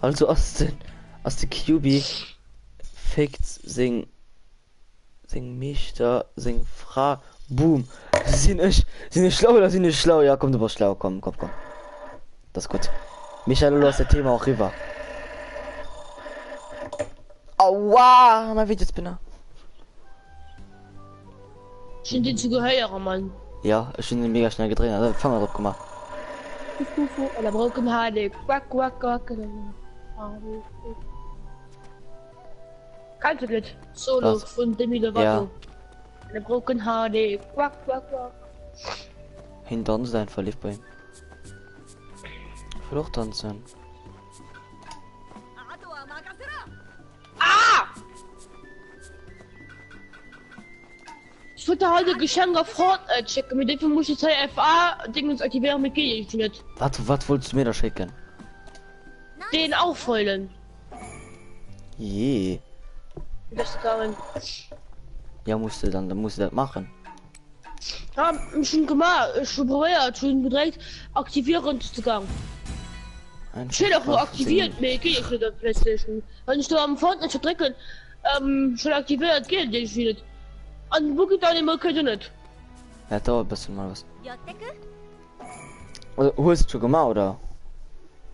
Also aus der Kyubi. Fickt sing mich da. Sing Fra. Boom. Sind nicht schlau oder sind nicht schlau? Ja, komm, du warst schlau. Komm. Das ist gut. Michael, du hast das Thema auch rüber. Aua! Mein Videospinner. Sind die zu geheuer, Mann. Ja, ich bin mega schnell gedreht, also fangen wir drauf gemacht. Und der Broken HD. Quack, quack, quack. Kannst du das? Solo Was? von Demi Lovato. Ja. Der Broken HD. Quack, quack, quack. Hinter uns sein verlief bei ihm. Ich will auch tanzen. Ich würde heute Geschenk auf Fortnite checken. Mit dem muss ich jetzt FA-Dingens aktivieren mit G. Ich nicht. Was wolltest du mir da schicken? Den auffüllen. Je. Das kann. Ja, dann musst du das machen. Ja, schon gemacht. Schon probiert. Schon gedreht. Aktivieren zu gehen. Steht auch wo aktiviert. Nee, geht ich nicht auf PlayStation. Wenn ich da am Fortnite drücken, schon aktiviert, geht ich nicht. An wo geht dann immer könnte nicht. Ja, dauert ein bisschen mal was. 寄ってく Also, hast du schon gemacht, oder?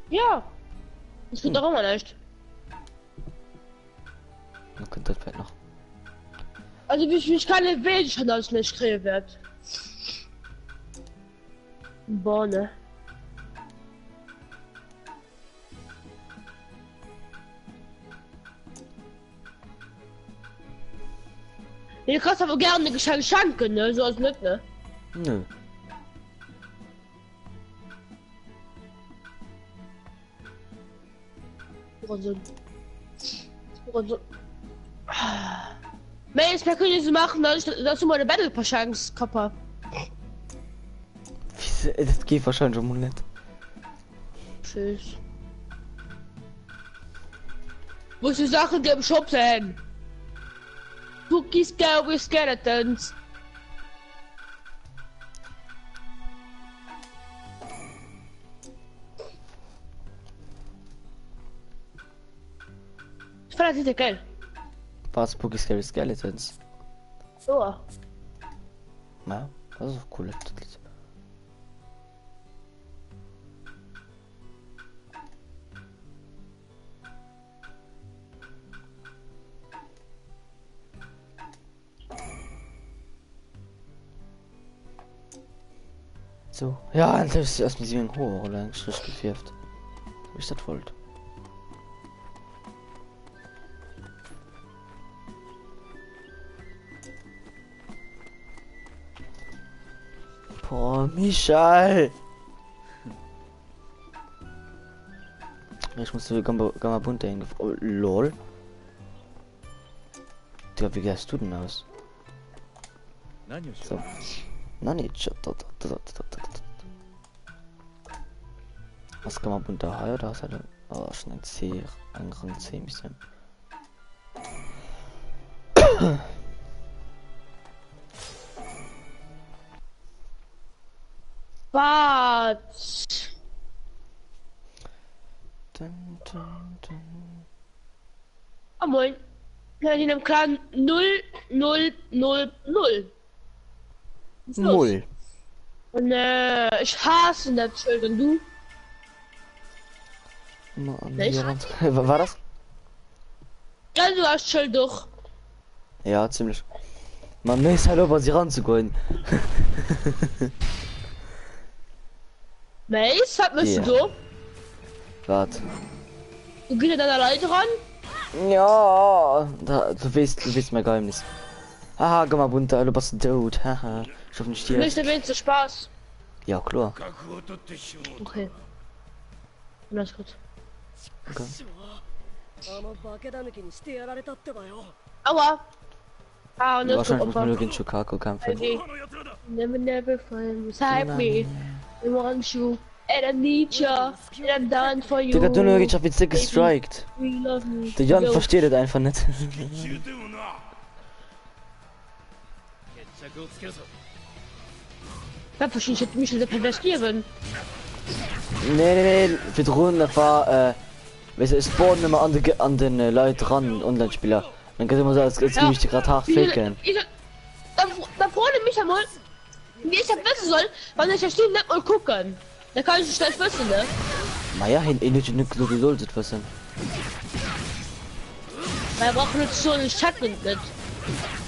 Ja. Das wird doch immer nicht. Man könnte das vielleicht noch. Also wie ich keine Welt schon als nicht kriegen wird. Boah, ne. Du kannst aber gerne Geschenk schenken, ne? So als nicht, ne? Nö. Mails, wir können jetzt machen, dass du mal eine Battle Chance kappa. Wieso? Das geht wahrscheinlich schon mal nicht. Tschüss. Wo ist die Sachen im Shop sein? Cookies go with skeletons. Ich fand das nicht geil. Was? Spooky Scary Skeletons? So. Ja, das ist cool. So, ja, endlich ist erstmal 7 hoch oder ein Strich gefärbt. Wie ich das wollte. Boah, Michael! Ich muss so Gamma bunter hingehen. Oh, lol. Digga, wie gehst du denn aus? 何をし So. よう Nein, nicht. Was kann man bunter Hai oder was hat er? Oh, schnell C, ein Rang C bisschen. Was? Ah, moin. Ja, in einem Clan 0, 0, 0, 0. Was ist los? Null. Und ich hasse das Schild und du? Nicht? War das? Ja, du hast Schild doch. Ja, ziemlich. Man ist halt über sie ranzugehen. Mace, was müsst Ja. du? Warte. Du gehst an deiner Leiter ran? Ja, du weißt mein Geheimnis. Haha, geh mal bunter, du bist tot. Haha, ich hoffe nicht Du dir. möchtest wenigstens Spaß. Ja, klar. Okay. Alles gut. あの化けだ抜きにしてやられたってばよ。 Aua. Ah, und das Wahrscheinlich muss man nur kommt gegen Chicago kämpfen. Okay. Never, never find beside me. I want you. And I need you. And I'm done for you. Digga, du nur ich hab jetzt dick gestrikt. We love me. Der Jan versteht das einfach nicht. 決着をつけるぞ Ja, wahrscheinlich hätte mich das pervertieren. Nee, wir drohen einfach, weißt du, es spawnen immer an den Leuten ran, Online-Spieler. Dann kann immer so, als gebe ich dir gerade hart faken. Da freue mich einmal, wie ich das wissen soll, weil ich das Spiel nicht mal gucken. Da kann ich nicht wissen, ne? Naja, nicht so geduldet wissen. Weil er braucht nicht so einen Schatten nicht.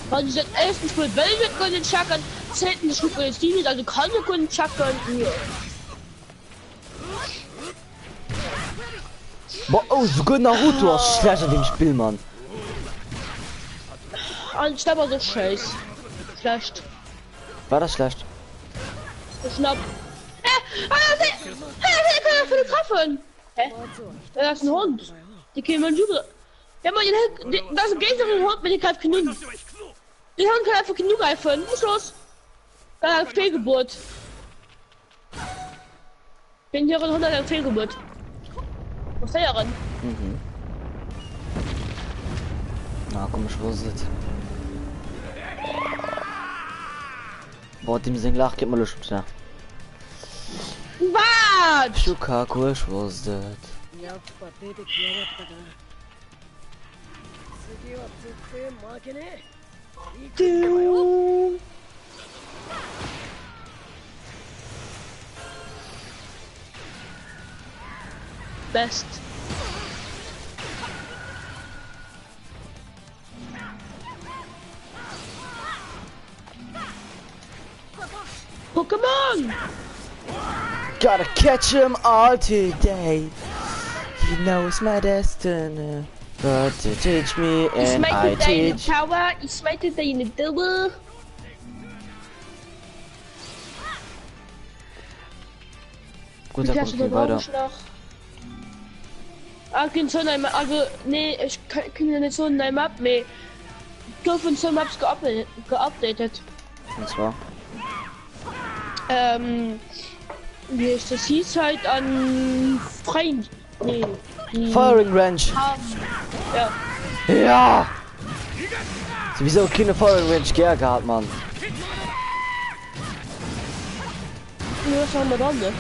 Weil ich das erste Spiel will mit können Schatten, 10. Stufe Stil, also kann du können schaffen. Boah, oh, so gut Naruto aus schlecht an dem Spiel, Mann. Und ich aber so scheiß. Schlecht. War das schlecht? Schnapp. Der kann ja für die treffen. Hä? Das ist ein Hund. Die können man super. Ja, man, das ist ein gänserischer Hund, mit dem kann genug. Der Hund kann einfach genug greifen. Was ist los? Da hat Fehlgeburt. Wenn hier ein Hund hat eine Fehlgeburt. Was ist der daran? Mhm. Na, komm, ich wusste es. Boah, dem Sing lach, gib mal Lust, ja. Was? Shukaku, ich wusste es. やっぱ出てきやがったか。次は絶対負けねえ。行くってばよ。Best. Pokémon! Gotta catch 'em all today. He knows my destiny. But to teach me and I teach. Power, ich smite deine Double. Gut, dann kommt wir weiter. Also, nee, ich kann ja nicht so eine Map mehr. Ich habe von so Maps geupdatet. Und zwar? Wie ist das? Hieß halt an Freien. Nee. Firing Range. Ja. Ja! Wieso keine Firing Range gehabt, Mann? Was haben wir dann? Ne?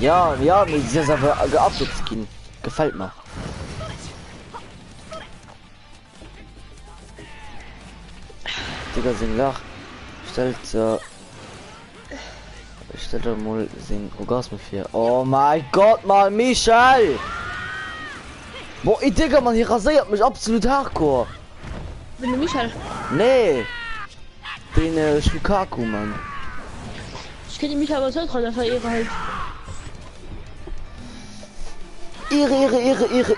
Ja, mir ist das aber geupdatet, Skin. Gefällt mir. Digga, sing lach. Stellt mal den Orgasmus hier. Oh mein Gott, mal Michel! Boah, ich Digga, man, hier rasiert mich absolut hardcore. Bin du Michael? Nee. Den Shukaku, Mann. Ich kenne mich aber so dran, dass er ihre halt.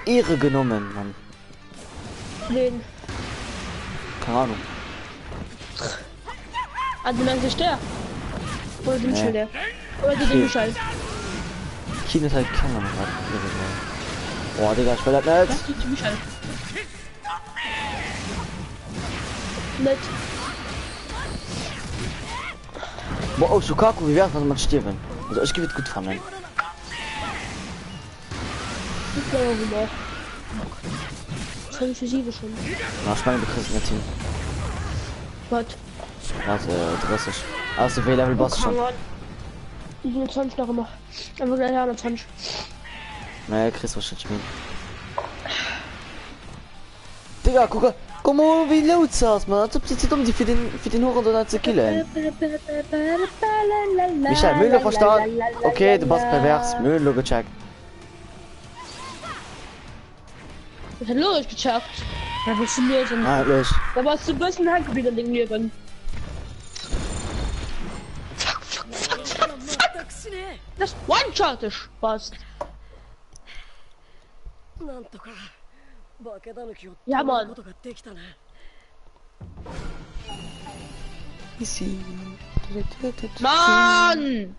Ehre genommen, Mann. Wen? Keine Ahnung. Ah, du meinst nicht der? Oder den Nee. Michael der? Oder die den Michael? China ist halt keiner mehr. Boah, Digga, ich will das nicht. Was? Die Michael? Nicht. Boah, oh, Shukaku, wie wär's, wenn man stirbt? Also, ich gebe es gut von mir. Ich glaube wieder. Das habe ich für sie schon. Na, ich meine, du kriegst ein Team. Was? Warte, 30. Also, wie Level Boss schon? Ich bin 20 noch immer. Aber gleich haben wir 20. Naja, kriegst du schon spielen. Digga, guck mal, wie laut es ist, man. Als ob sie zu dumm sind für den Huren zu killen. Michael, Müller verstanden? Okay, du bist pervers. Müller gecheckt. Was hat los geschafft? Da willst du mir schon. Ah, los. Da warst du ein bisschen Handgebiet an den Leben. 全くしね Das One-Shot ist Spaß. え。なんとか化け狸をいやもう止めることができたね。 Easy. Mann!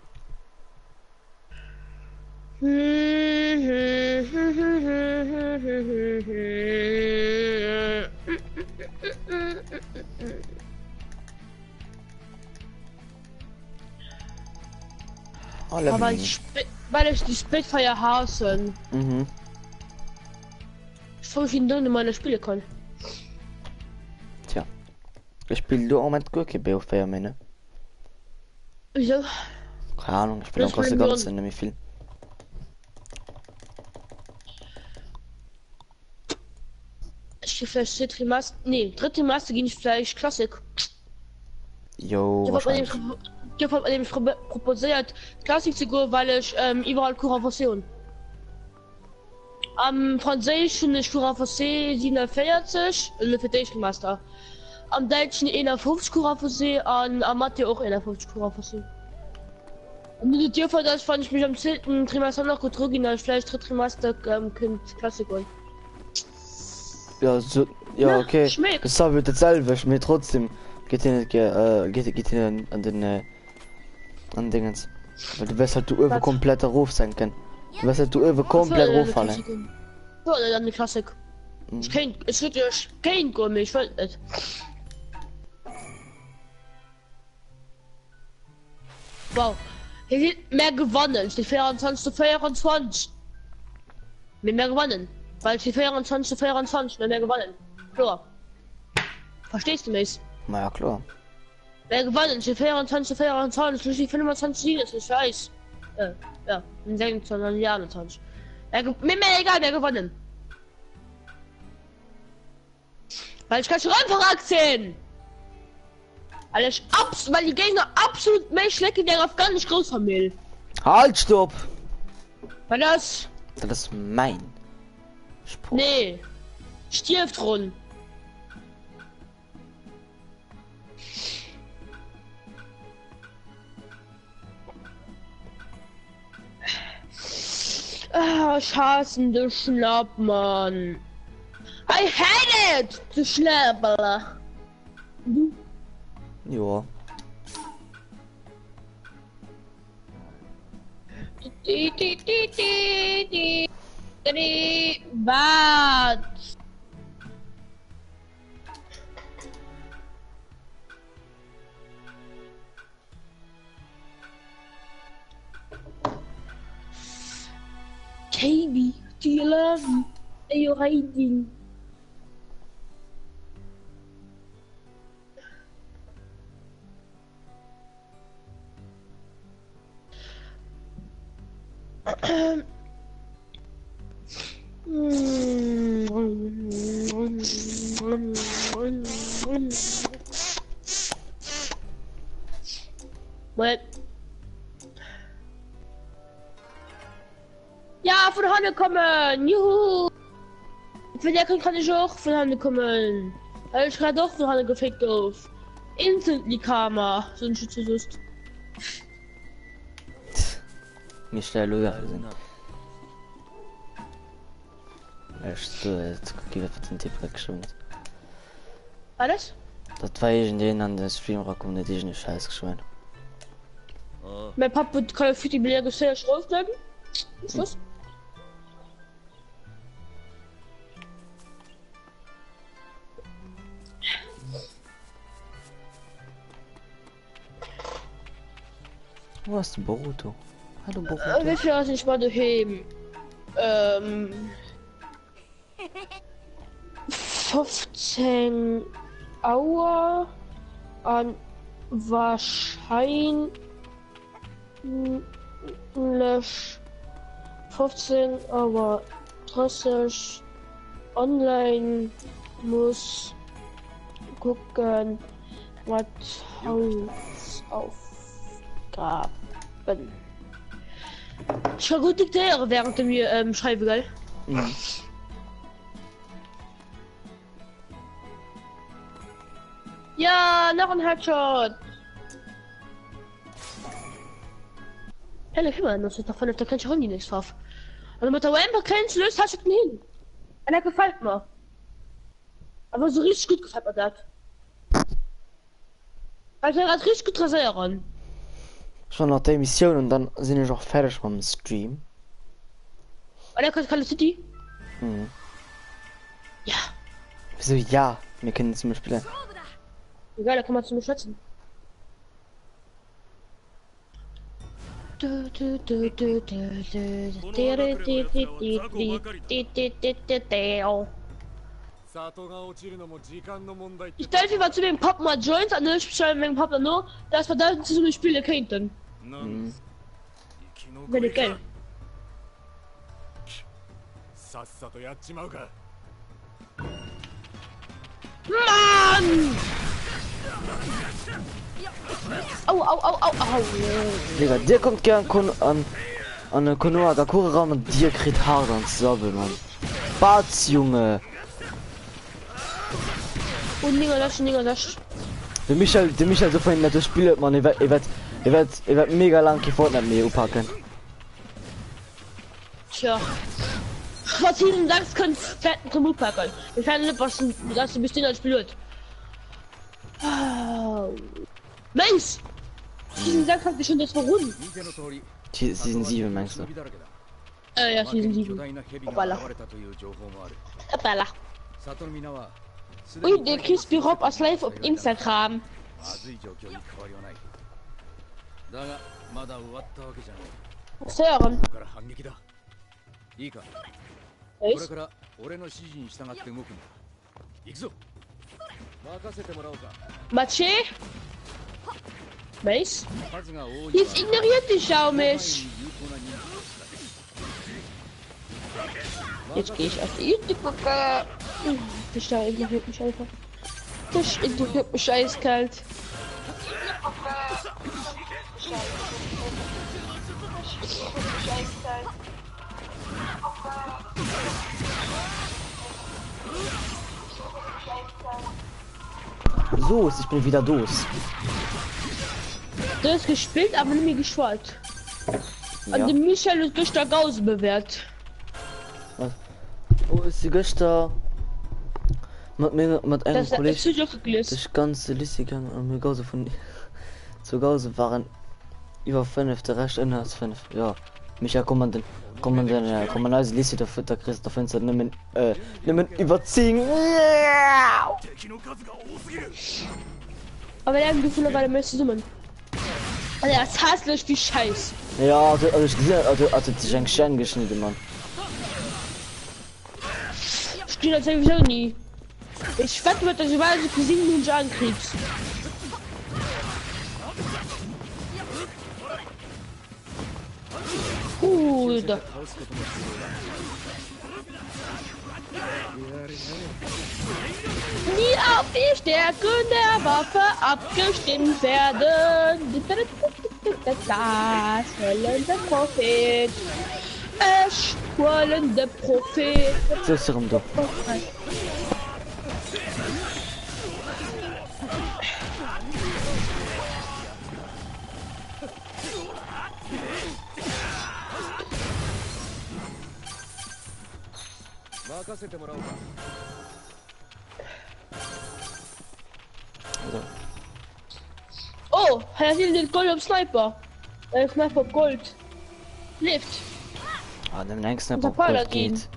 Alle Aber Mini. weil ich die Spitfire hasse. Mhm. Ich frage mich, wie in meine Spiele kann. Tja. Ich spiele du auch mit Gurke bei auf meine. Wieso? Keine Ahnung, ich spiele Das auch große spielen wir Ganze nämlich viel. Ich gehe vielleicht dritte Master. Nee, dritte Master ging ich vielleicht Klassik. Jo, wahrscheinlich. Ich habe bei dem proposiert, Klassik zu gehen, weil ich überall Kuravation. Am Französischen ist Kuravation 47, für Master. am Deutschen 51 Kura versehen, am Mathe auch 51 Kura versehen. Und die Tür von das fand ich mich am 10. Trimester noch gut drücken, als vielleicht dritte Trimester könnt Klassik wollen. Ja, so, ja, Na, okay. schmeckt. Das wird dasselbe, ich mir trotzdem geht ihr nicht, geht ihr an den, an Dingens. Weil du wirst halt du über Was? kompletter Ruf sein können. Du wirst halt du über komplett Ruf fallen. Ja, dann die Klassik. Mhm. Es wird ja kein Gummi, ich will nicht. Wow. Hier wird mehr gewonnen, die 24 zu 24. Wir mehr gewonnen. Weil die 24 zu 24 mehr gewonnen. Klar. Verstehst du mich? Na ja, klar. Wer gewonnen? Die 24 zu 24, durch die 25 Siege, das ist scheiß. Ja, in 26 Jahren 20. Mir egal, wer gewonnen. Weil ich kann schon einfach Aktien. Weil die Gegner absolut mehr schlecken, der auf gar nicht groß haben will. Halt, stopp! Weil das. Das ist mein Spruch. Nee. Stirbt run. Ah, ich hasse den Schnappmann. I hate it! Du Schnapper. Du? Ja. Was? Katie, do you love me? Are you hiding? What? Ja, von Hanne kommen! Juhu! Wenn der kann ich auch von Hanne kommen. Weil ich gerade doch von Hanne gefickt auf. Instantly Karma, so ein Schütze-Lust. Mir schnell loyal sind. Erst jetzt gucken wir für den Tipp geschrieben. Alles? Das war ich in den an der Stream rausgekommen, die ich nicht scheiß geschrieben. Mein Papa wird Call of Duty Belege sehr schroff bleiben. Ist was? Wo hast du Boruto? Hallo Wie Boruto. viel hast du nicht mal daheim? 15 Auer an wahrscheinlich 15, aber 30 online muss gucken, was Hausaufgaben. Ich war gut diktieren, während du mir schreibe, gell? Mhm. Ja, noch ein Headshot. Helle Himmel, das ist davon, da kann ich auch nie nichts drauf. Also mit der Wamper kennst du löst, hast du den hin. Und der gefällt mir. Aber so richtig gut gefällt mir das. Weil wir gerade richtig gut rasieren. Schon nach der Mission und dann sind ich auch fertig mit dem Stream. Und der kann Call of Duty? Mhm. Ja. Wieso ja? Wir können zum Beispiel. Egal, da kann man zu mir schätzen. Ich darf mal zu dem Pop mal Joints an der Spezial wegen Pop nur, dass wir da zu so Spiele könnten. Mhm. Wenn ich geil. Mann! Au, au, au, au, au. Digga, der kommt gern an der Konoha Gakure ran und dir kriegt hart ans Sabbel, Mann. Batz, Junge. Und Ninger das. Der Michael so vorhin nicht spielt, man, ich werd mega lang die Fortnite mehr upacken. Tja. Was ihnen sagst, kannst fetten zum packen. Ich kann nicht was das ein bisschen als Pilot. Mensch! Diesen Sack hat schon das verrunden. Season 7 meinst du? Ja, Season 7. Hoppala. Hoppala. Und der Crispy Rob aus live auf Instagram. だがまだ終わったわけじゃない。 Was hören? ここから反撃だ。いいか。これ Was? から俺の指示に従って動くんだ。行くぞ。任せてもらおうか。 Maché? Was? 数が多い。 Jetzt ignoriert die Schau mich. Jetzt gehe ich auf die YouTube-Gucke. Die Schau ignoriert mich einfach. Das ignoriert mich eiskalt. So, ich bin wieder los. Du hast gespielt, aber nicht mehr geschwallt. Ja. Und der Michael ist durch der Gause bewährt. Oh, ist die gestern mit einem Das Kollegen ist auch gelöst. das ganze Liste gegangen und mir Gause von zu Hause waren über 5, der Rest in als 5. Ja, Michael kommen als Liste dafür, der Christ der Fenster nehmen überziehen. Aber er hat gefunden, weil er möchte summen. Und er ist hasslich wie Scheiß. Ja, also ich gesehen, also sich ein Schein geschnitten, Mann. Ich spiele das sowieso nie. Ich wette mit, dass ich weiß, dass du 7 Minuten ankriegst. Gut. Nie auf die Stärke der Waffe abgestimmt werden. Das schwellende Prophet. Es schwellende Prophet. So ist rum, du. Oh, er sieht den Gold am Sniper. Sniper Gold. Lift. Ah, dem längsten Unser Paladin. geht.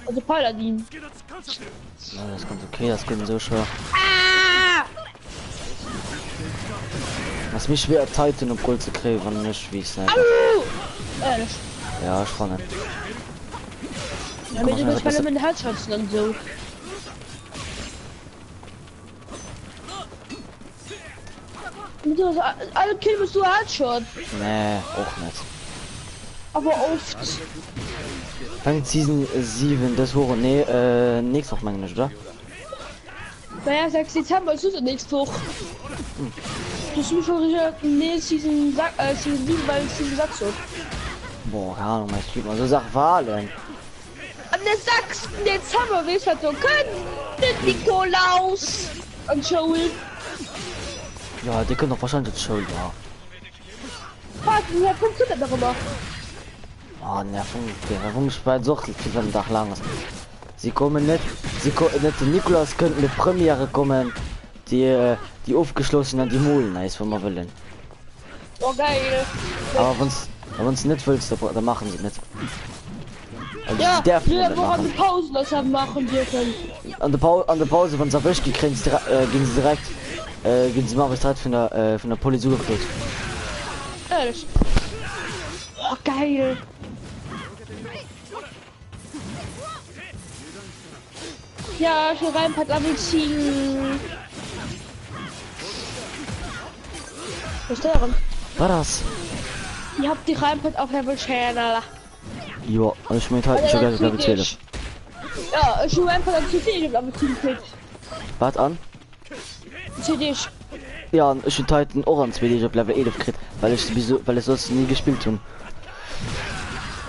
Also Paladin. Ja, das kommt okay, das geht so schwer. Ah! Was mich schwer Titan um Gold zu kriegen, wann nicht wie es nicht. Ehrlich. Ja, spannend. Ja, mit dem ich mit den Herzschmerzen und so. Alle Kills bist du Headshot. Nee, auch nicht. Aber oft. Fängt Season 7, das hoch. Nee, nix auf meine nicht, oder? Naja, 6 Dezember ist es nichts hoch. Das ist mich schon gesagt, nee, Season 7, weil Season 6 so. Boah, keine Ahnung, mein Typ, mal so Sachen Wahlen. Am der 6. Dezember willst du können. Den Nikolaus. Und Joel. Ja, die können doch wahrscheinlich das Show, ja. Warte, wie funktioniert das darüber? Oh, der Funkspeil sucht viel am Tag lang. Sie kommen nicht, die Nikolaus könnten mit Premiere kommen, die aufgeschlossen an die Molen ist, wenn man will. Oh, geil. Aber wenn's nicht willst, dann machen sie nicht. Also Ja, sie dürfen wir nicht wollen machen. die Pausen das haben machen dürfen. An der Pause, wenn sie erwischt gekriegt, gehen sie direkt, gehen sie mal direkt von der Polizei geflogen. Ehrlich. Oh, geil. Ja, ich rein hat Appelsinen. Was ist daran? War das? Ihr habt die Reimpad auf Level Channel. Ja, und ich meine halt schon gerne Level 12. Ja, ich habe einfach ein CD auf Appelsinen gekriegt. Wart an. CD. Ja, und ich bin Titan Orange, wie ich auf Level 11 krieg, weil ich sonst nie gespielt habe.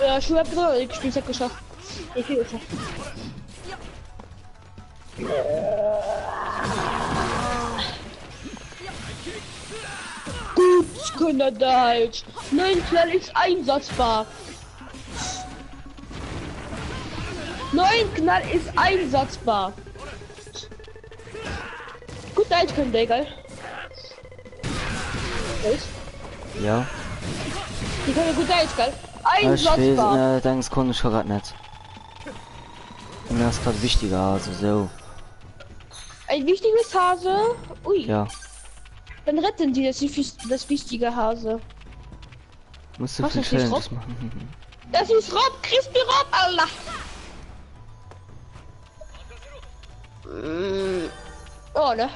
Ja, ich habe gespielt, geschafft. Ich habe geschafft. Gut, Kinder Deutsch. 9 Knall ist einsatzbar. 9 Knall ist einsatzbar. Gut Deutsch können, egal. Ja. Die können gut Deutsch, gell? Ich weiß, Einsatzbar. das konnte ich gerade nicht. Und das ist gerade wichtiger, also so. Ein wichtiges Hase. Ui. Ja. Dann retten die das wichtige Hase. Musst du Was viel ist das, Challenges Rob? machen. Das ist Rob, Crispy Rob, Allah. Oh, ne?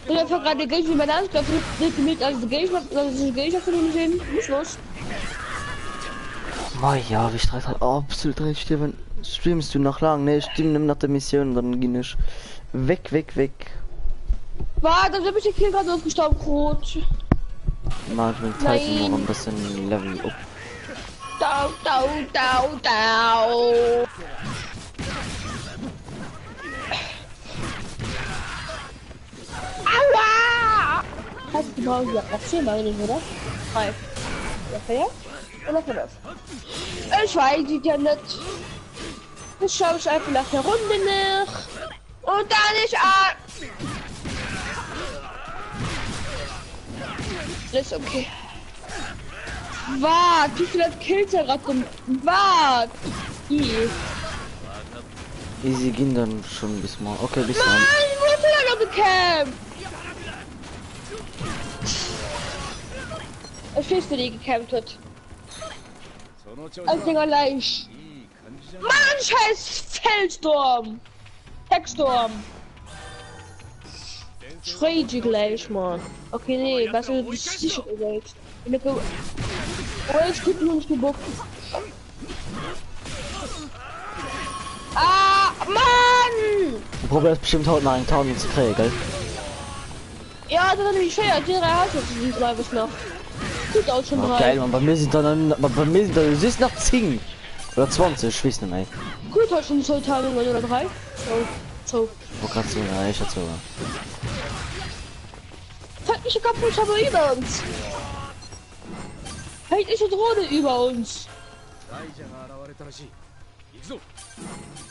Ich hab gerade Geld wie mein Angriff nicht mit als Geld, von ihm sehen. Muss los. Oh ja, ich streite halt absolut recht, Steven. Streamst du nach lang? Ne, stimmt nach der Mission, dann ging ich weg. Warte, da hab ich den Kill gerade ausgestorben, Rot. Manchmal Tyson noch ein bisschen Level up. Dau. Aua! Hast du mal wieder auf 10 Mal nicht, oder? 3. Ja, oder 5? Ich weiß es ja nicht. Ich schaue ich einfach nach der Runde nach. Und dann nicht an. Das ist okay. Warte, wie viele Kills er gerade gemacht? Warte. Easy ging dann schon bis mal. Okay, bis Nein, dann. wo ist er noch gekämpft? Ich weiß, wie die gekämpft hat. Als Ding allein. Mann, scheiß Feldsturm! Hecksturm! Schrei die gleich, Mann. Okay, nee, was ist sicher gesagt? Oh, ich krieg nur nicht gebuckt. Ah, Mann! Du probierst bestimmt heute mal einen Town zu kriegen, gell? Ja, das ist nämlich schwer. Die 3 Haushalte sind glaube ich noch. Gut aus schon Oh, 3. geil, man, bei mir sind dann süß nach 10 oder 20, ich weiß nicht mehr. Gut, hast schon 2 Teilungen oder 3? So. Wo kannst du, ja, ich hatte sogar. Fällt mich kaputt, aber über uns. Hält ist eine Drohne über uns.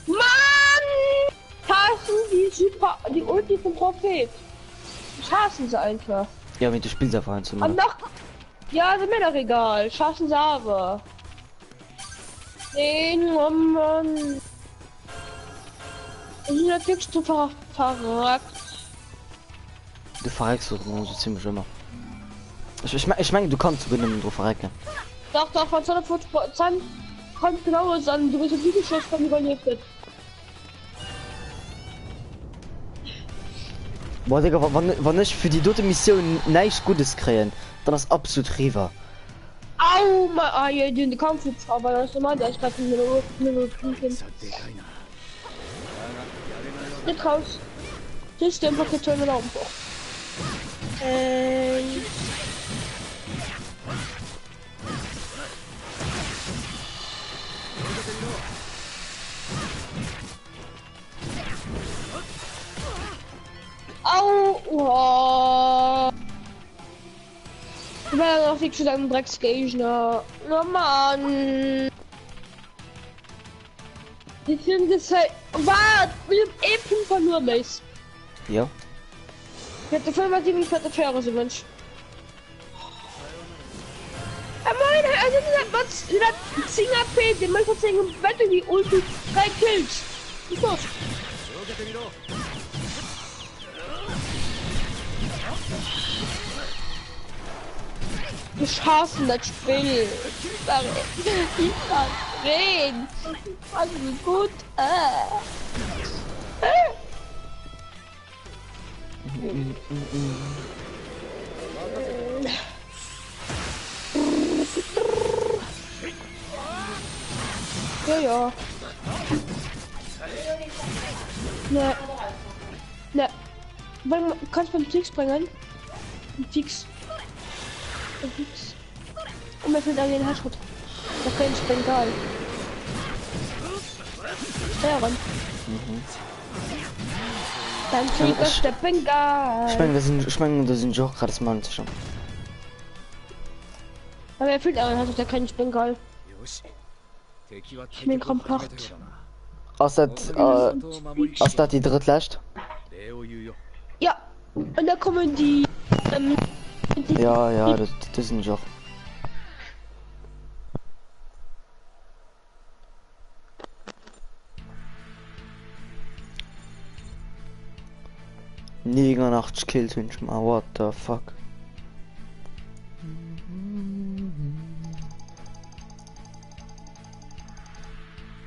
Mann! Hassen die Ulti vom Prophet. Ich hasse sie einfach. Ja, wenn du spielst einfach ein zu Und machen. noch. Ja, ist mir doch egal. Ich hasse sie aber. Den, oh Mann. Ich bin natürlich zu verrückt. Du verreckst so ziemlich immer. Ich meine, du kannst gewinnen, wenn du verrecken. Doch, von 250% kommt genau an. Du bist ein Videoschuss von überlebt. Boah, Digga, wenn ich für die dritte Mission nichts Gutes kreieren, dann ist absolut Riva. Au, ja, den Kampf jetzt, aber das ist normal, da ist gerade eine nicht raus. Das ist einfach der tolle Raum. Au, oh. Ich war noch nicht zu deinem Drecksgegner. Oh Mann. Die sind das halt. Warte, mit dem E-Punkt verloren ist. Ja. Ich hätte 75 fette Fähre, so Mensch. Meine, also was? 10 AP, den Mann verzeihen im Battle die Ulti 3 Kills. Was ist los? Ich hasse das Spiel. Reden. Also gut. Ja. Ne. Kannst du beim Tix bringen? Tix. Und mir fehlt den Headshot. Da kann ich Bengal. Ja, ran. Dann kriegt das der Bengal. Ich meine, das sind auch gerade mal schon. Aber er fühlt aber, hat er keinen Bengal. よし敵はIch bin kompakt. Aus dat die drittlecht? 礼を言うよ Ja, und da kommen die. Ja, das sind auch. Neger nachts kills wünsch mal, what the fuck.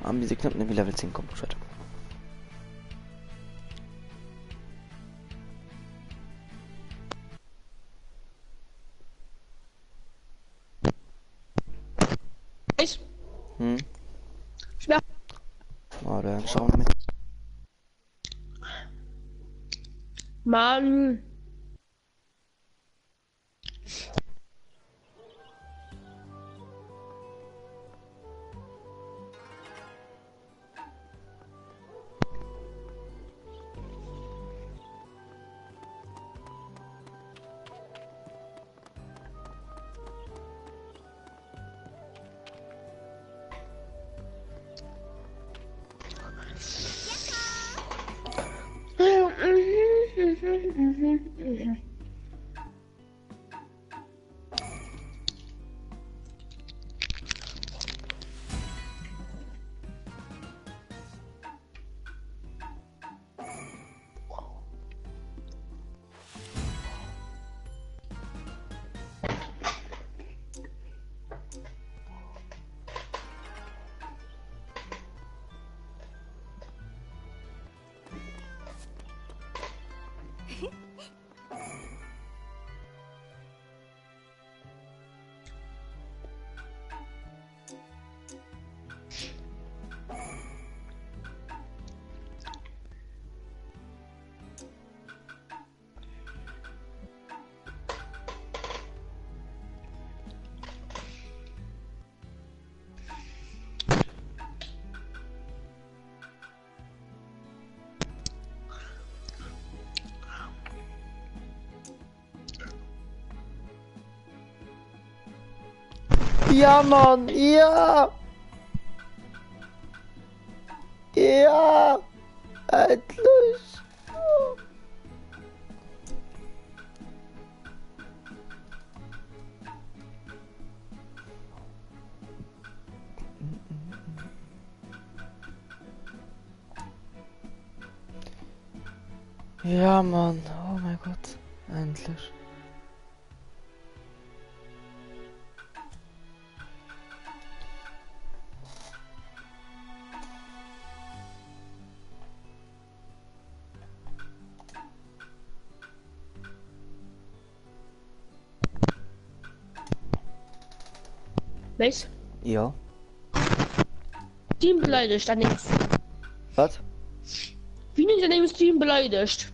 Am diese knapp wie Level 10 kommt schon. Ich. Hm? Schwer. Oh, dann schauen wir. Mann. Ja, Mann, ja! Ja! Endlich! Ja, Mann, oh mein Gott, endlich. Was? Ja. Team beleidigt, dann nichts. Was? Wie nennt ihr das Team beleidigt?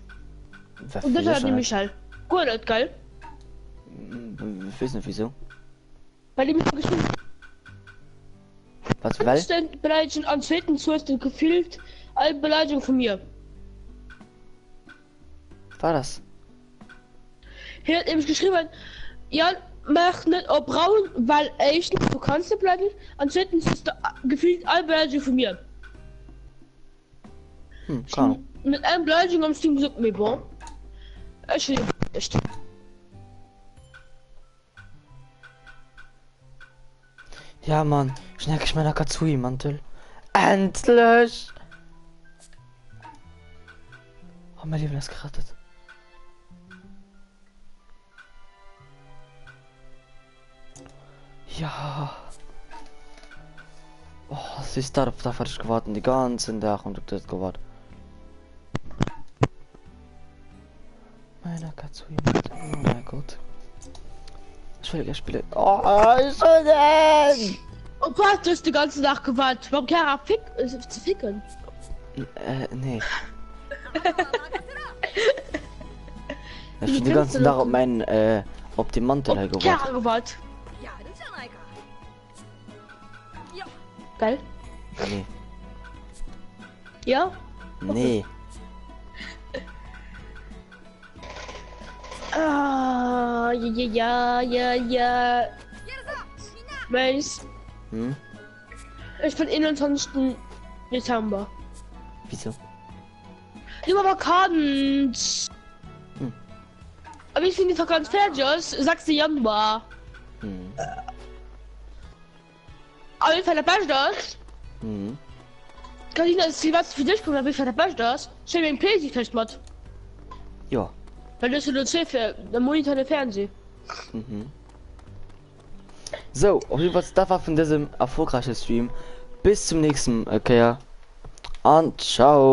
Und das hat nämlich halt. Gut, geil. Ich weiß nicht wieso. Weil die mich geschrieben Was, weil? haben. Beleidigung am zweiten Zuerst gefühlt alle Beleidigung von mir. War das? Er hat nämlich geschrieben, Jan, mach nicht auf Braun, weil echt du kannst nicht bleiben. Und zweitens ist da gefühlt alle Beleidigung von mir. Kann. Mit einem Beleidigung am Team gesagt, mir bon. Ich will nicht. Ja, Mann, schnell ich meiner Katsui-Mantel. Endlich! Oh, mein Leben ist gerettet. Ja. Oh, sie ist da hatte ich gewartet, die ganzen Tag und das gewartet. Meiner Katsui-Mantel, oh mein Gott. Ich will gleich spielen. Oh, ich will denn! Oh Gott, du hast die ganze Nacht gewartet. Warum kann er zu ficken? Nee. Ich bin die ganze Tag auf meinen, auf dem Mantel gewartet. Ja, gewartet. Geil. Nee. Ja? Nee. Ah, ja. Weiß. Hm? Ich bin 21. Dezember. Wieso? Lieber Vakanz. Aber ich finde die Vakanz fertig ist, 6. Januar. Aber ich fand der Beste. Karina, ist was für dich, aber ich fand der Beste. Schau mir ein PC fest mit. Ja. Weil das ist nur für der Monitor der Fernsehen. So, auf jeden Fall, das war von diesem erfolgreichen Stream. Bis zum nächsten Mal, okay, und ciao.